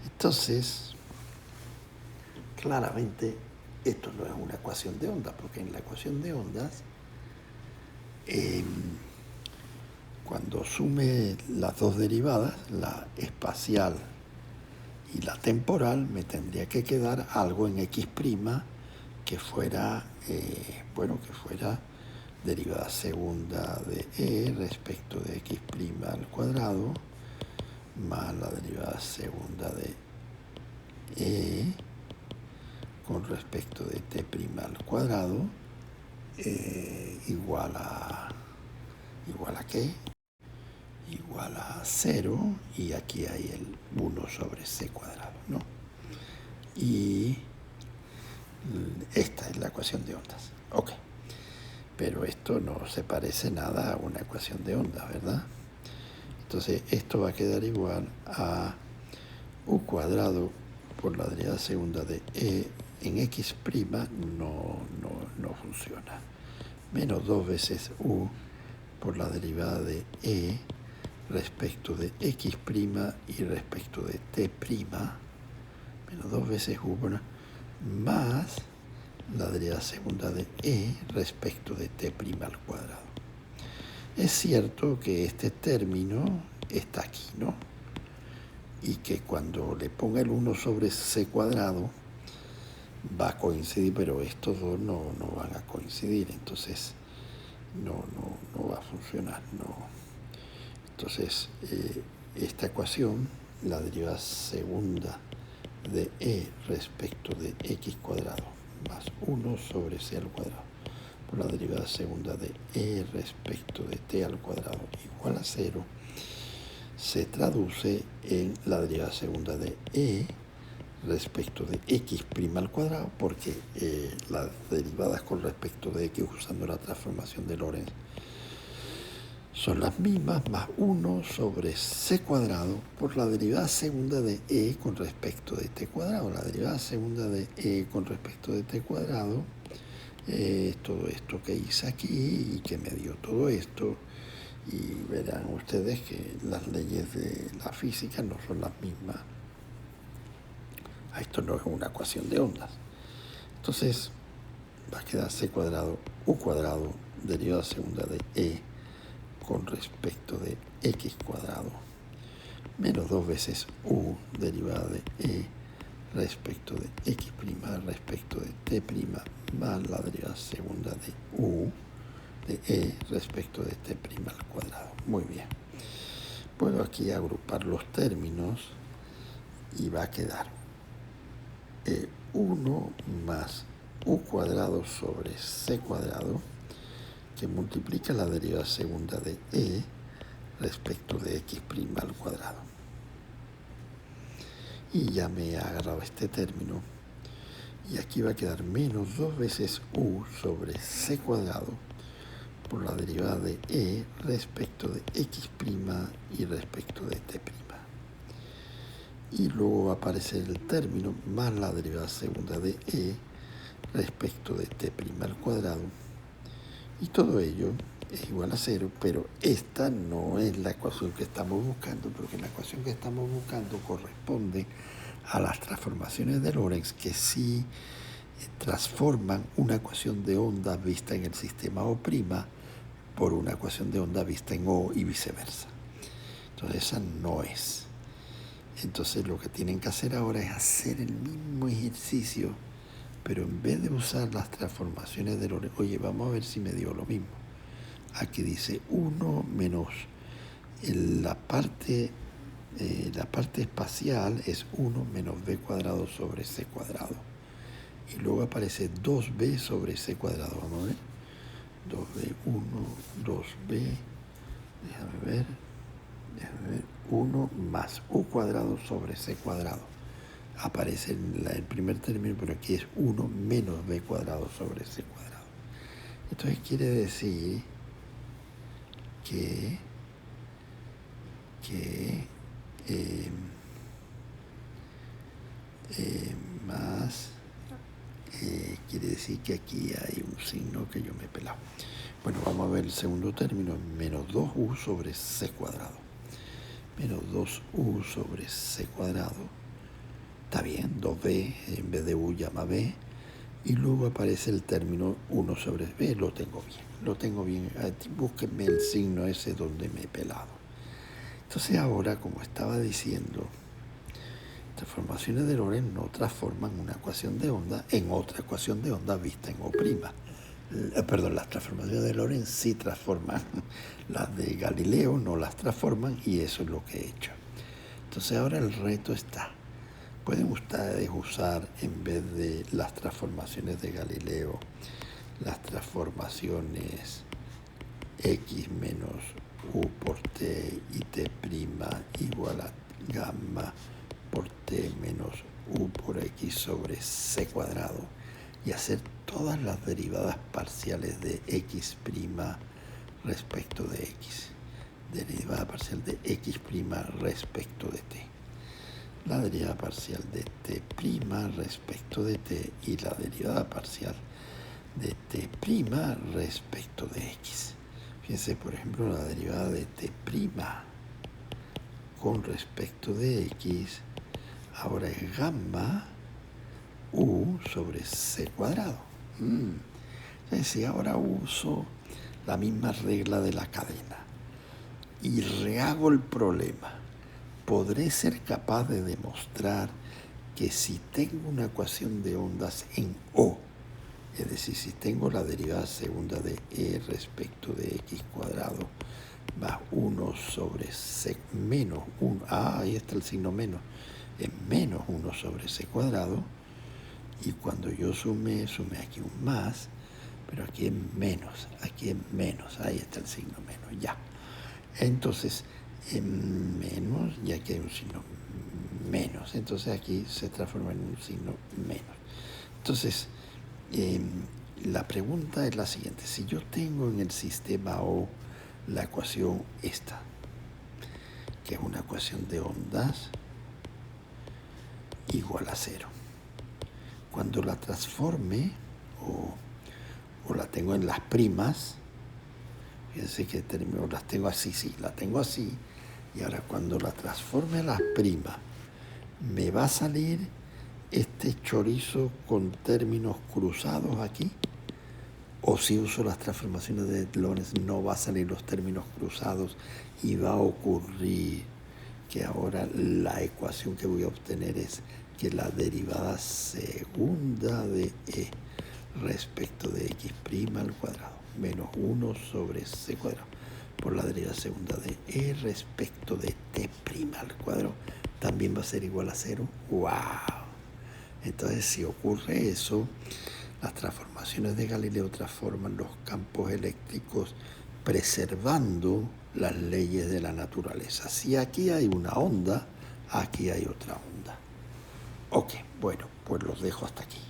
Entonces, claramente, esto no es una ecuación de ondas, porque en la ecuación de ondas, cuando sume las dos derivadas, la espacial y la temporal, me tendría que quedar algo en x' que fuera, que fuera derivada segunda de e respecto de x' al cuadrado, más la derivada segunda de e con respecto de t' al cuadrado, igual a ¿qué? Igual a 0, y aquí hay el 1 sobre c cuadrado, ¿no? Y esta es la ecuación de ondas. Ok. Pero esto no se parece nada a una ecuación de ondas, ¿verdad? Entonces esto va a quedar igual a u cuadrado por la derivada segunda de e en x' no funciona. Menos 2 veces u por la derivada de e respecto de x' y respecto de t', menos 2 veces u, más la derivada segunda de e respecto de t' al cuadrado. Es cierto que este término está aquí, ¿no? Y que cuando le ponga el 1 sobre c cuadrado va a coincidir, pero estos dos no van a coincidir, entonces no va a funcionar, no. Entonces, esta ecuación, la derivada segunda de e respecto de x cuadrado más 1 sobre c al cuadrado por la derivada segunda de e respecto de t al cuadrado igual a 0, se traduce en la derivada segunda de e respecto de x' al cuadrado, porque las derivadas con respecto de x usando la transformación de Lorentz son las mismas, más 1 sobre c cuadrado por la derivada segunda de e con respecto de t cuadrado. La derivada segunda de e con respecto de t cuadrado es todo esto que hice aquí y que me dio todo esto. Y verán ustedes que las leyes de la física no son las mismas. Esto no es una ecuación de ondas. Entonces va a quedar c cuadrado, u cuadrado, derivada segunda de e con respecto de x cuadrado, menos 2 veces u derivada de e respecto de x' respecto de t', más la derivada segunda de u de e respecto de t' al cuadrado. Muy bien. Puedo aquí agrupar los términos y va a quedar 1 más u cuadrado sobre c cuadrado que multiplica la derivada segunda de e respecto de x' al cuadrado. Y ya me he agarrado este término. Y aquí va a quedar menos 2 veces u sobre c cuadrado por la derivada de e respecto de x' y respecto de t'. Y luego va a aparecer el término más la derivada segunda de e respecto de t' al cuadrado. Y todo ello es igual a 0, pero esta no es la ecuación que estamos buscando, porque la ecuación que estamos buscando corresponde a las transformaciones de Lorentz que sí transforman una ecuación de onda vista en el sistema O' por una ecuación de onda vista en O y viceversa. Entonces esa no es. Entonces lo que tienen que hacer ahora es hacer el mismo ejercicio, pero en vez de usar las transformaciones de Lorentz, oye, vamos a ver si me dio lo mismo. Aquí dice 1 menos la parte espacial es 1 menos b cuadrado sobre c cuadrado. Y luego aparece 2b sobre c cuadrado. Vamos a ver. 2b, 2b, déjame ver, 1 más u cuadrado sobre c cuadrado. Aparece en el primer término, pero aquí es 1 menos b cuadrado sobre c cuadrado. Entonces quiere decir que quiere decir que aquí hay un signo que yo me he pelado. Bueno, vamos a ver el segundo término, menos 2u sobre c cuadrado. Menos 2u sobre c cuadrado. Está bien, 2b, en vez de u llama b. Y luego aparece el término 1 sobre b, lo tengo bien. Búsquenme el signo ese donde me he pelado. Entonces ahora, como estaba diciendo, transformaciones de Lorentz no transforman una ecuación de onda en otra ecuación de onda vista en O'. Perdón, las transformaciones de Lorentz sí transforman. Las de Galileo no las transforman y eso es lo que he hecho. Entonces ahora el reto está. Pueden ustedes usar, en vez de las transformaciones de Galileo, las transformaciones x menos u por t y t' igual a gamma por t menos u por x sobre c cuadrado y hacer todas las derivadas parciales de x' respecto de x. Derivada parcial de x' respecto de t. La derivada parcial de t' respecto de t y la derivada parcial de t' respecto de x. Fíjense, por ejemplo, la derivada de t' con respecto de x ahora es gamma u sobre c cuadrado. Entonces, si ahora uso la misma regla de la cadena y rehago el problema, podré ser capaz de demostrar que si tengo una ecuación de ondas en O, es decir, si tengo la derivada segunda de e respecto de x cuadrado más 1 sobre c menos 1, ahí está el signo menos, es menos 1 sobre c cuadrado, y cuando yo sumé aquí un más, pero aquí es menos, ahí está el signo menos, ya. Entonces, menos, y aquí hay un signo menos, entonces aquí se transforma en un signo menos. Entonces, la pregunta es la siguiente: si yo tengo en el sistema O la ecuación esta, que es una ecuación de ondas igual a 0, cuando la transforme o la tengo en las primas, fíjense que las tengo así, sí, la tengo así, y ahora cuando la transforme a las primas, me va a salir este chorizo con términos cruzados aquí, o si uso las transformaciones de Lorentz no va a salir los términos cruzados y va a ocurrir que ahora la ecuación que voy a obtener es que la derivada segunda de e respecto de x' al cuadrado menos 1 sobre c cuadrado por la derivada segunda de e respecto de t' al cuadrado también va a ser igual a 0. ¡Wow! Entonces, si ocurre eso, Las transformaciones de Galileo transforman los campos eléctricos preservando las leyes de la naturaleza. Si aquí hay una onda, aquí hay otra onda. Ok, bueno, pues los dejo hasta aquí.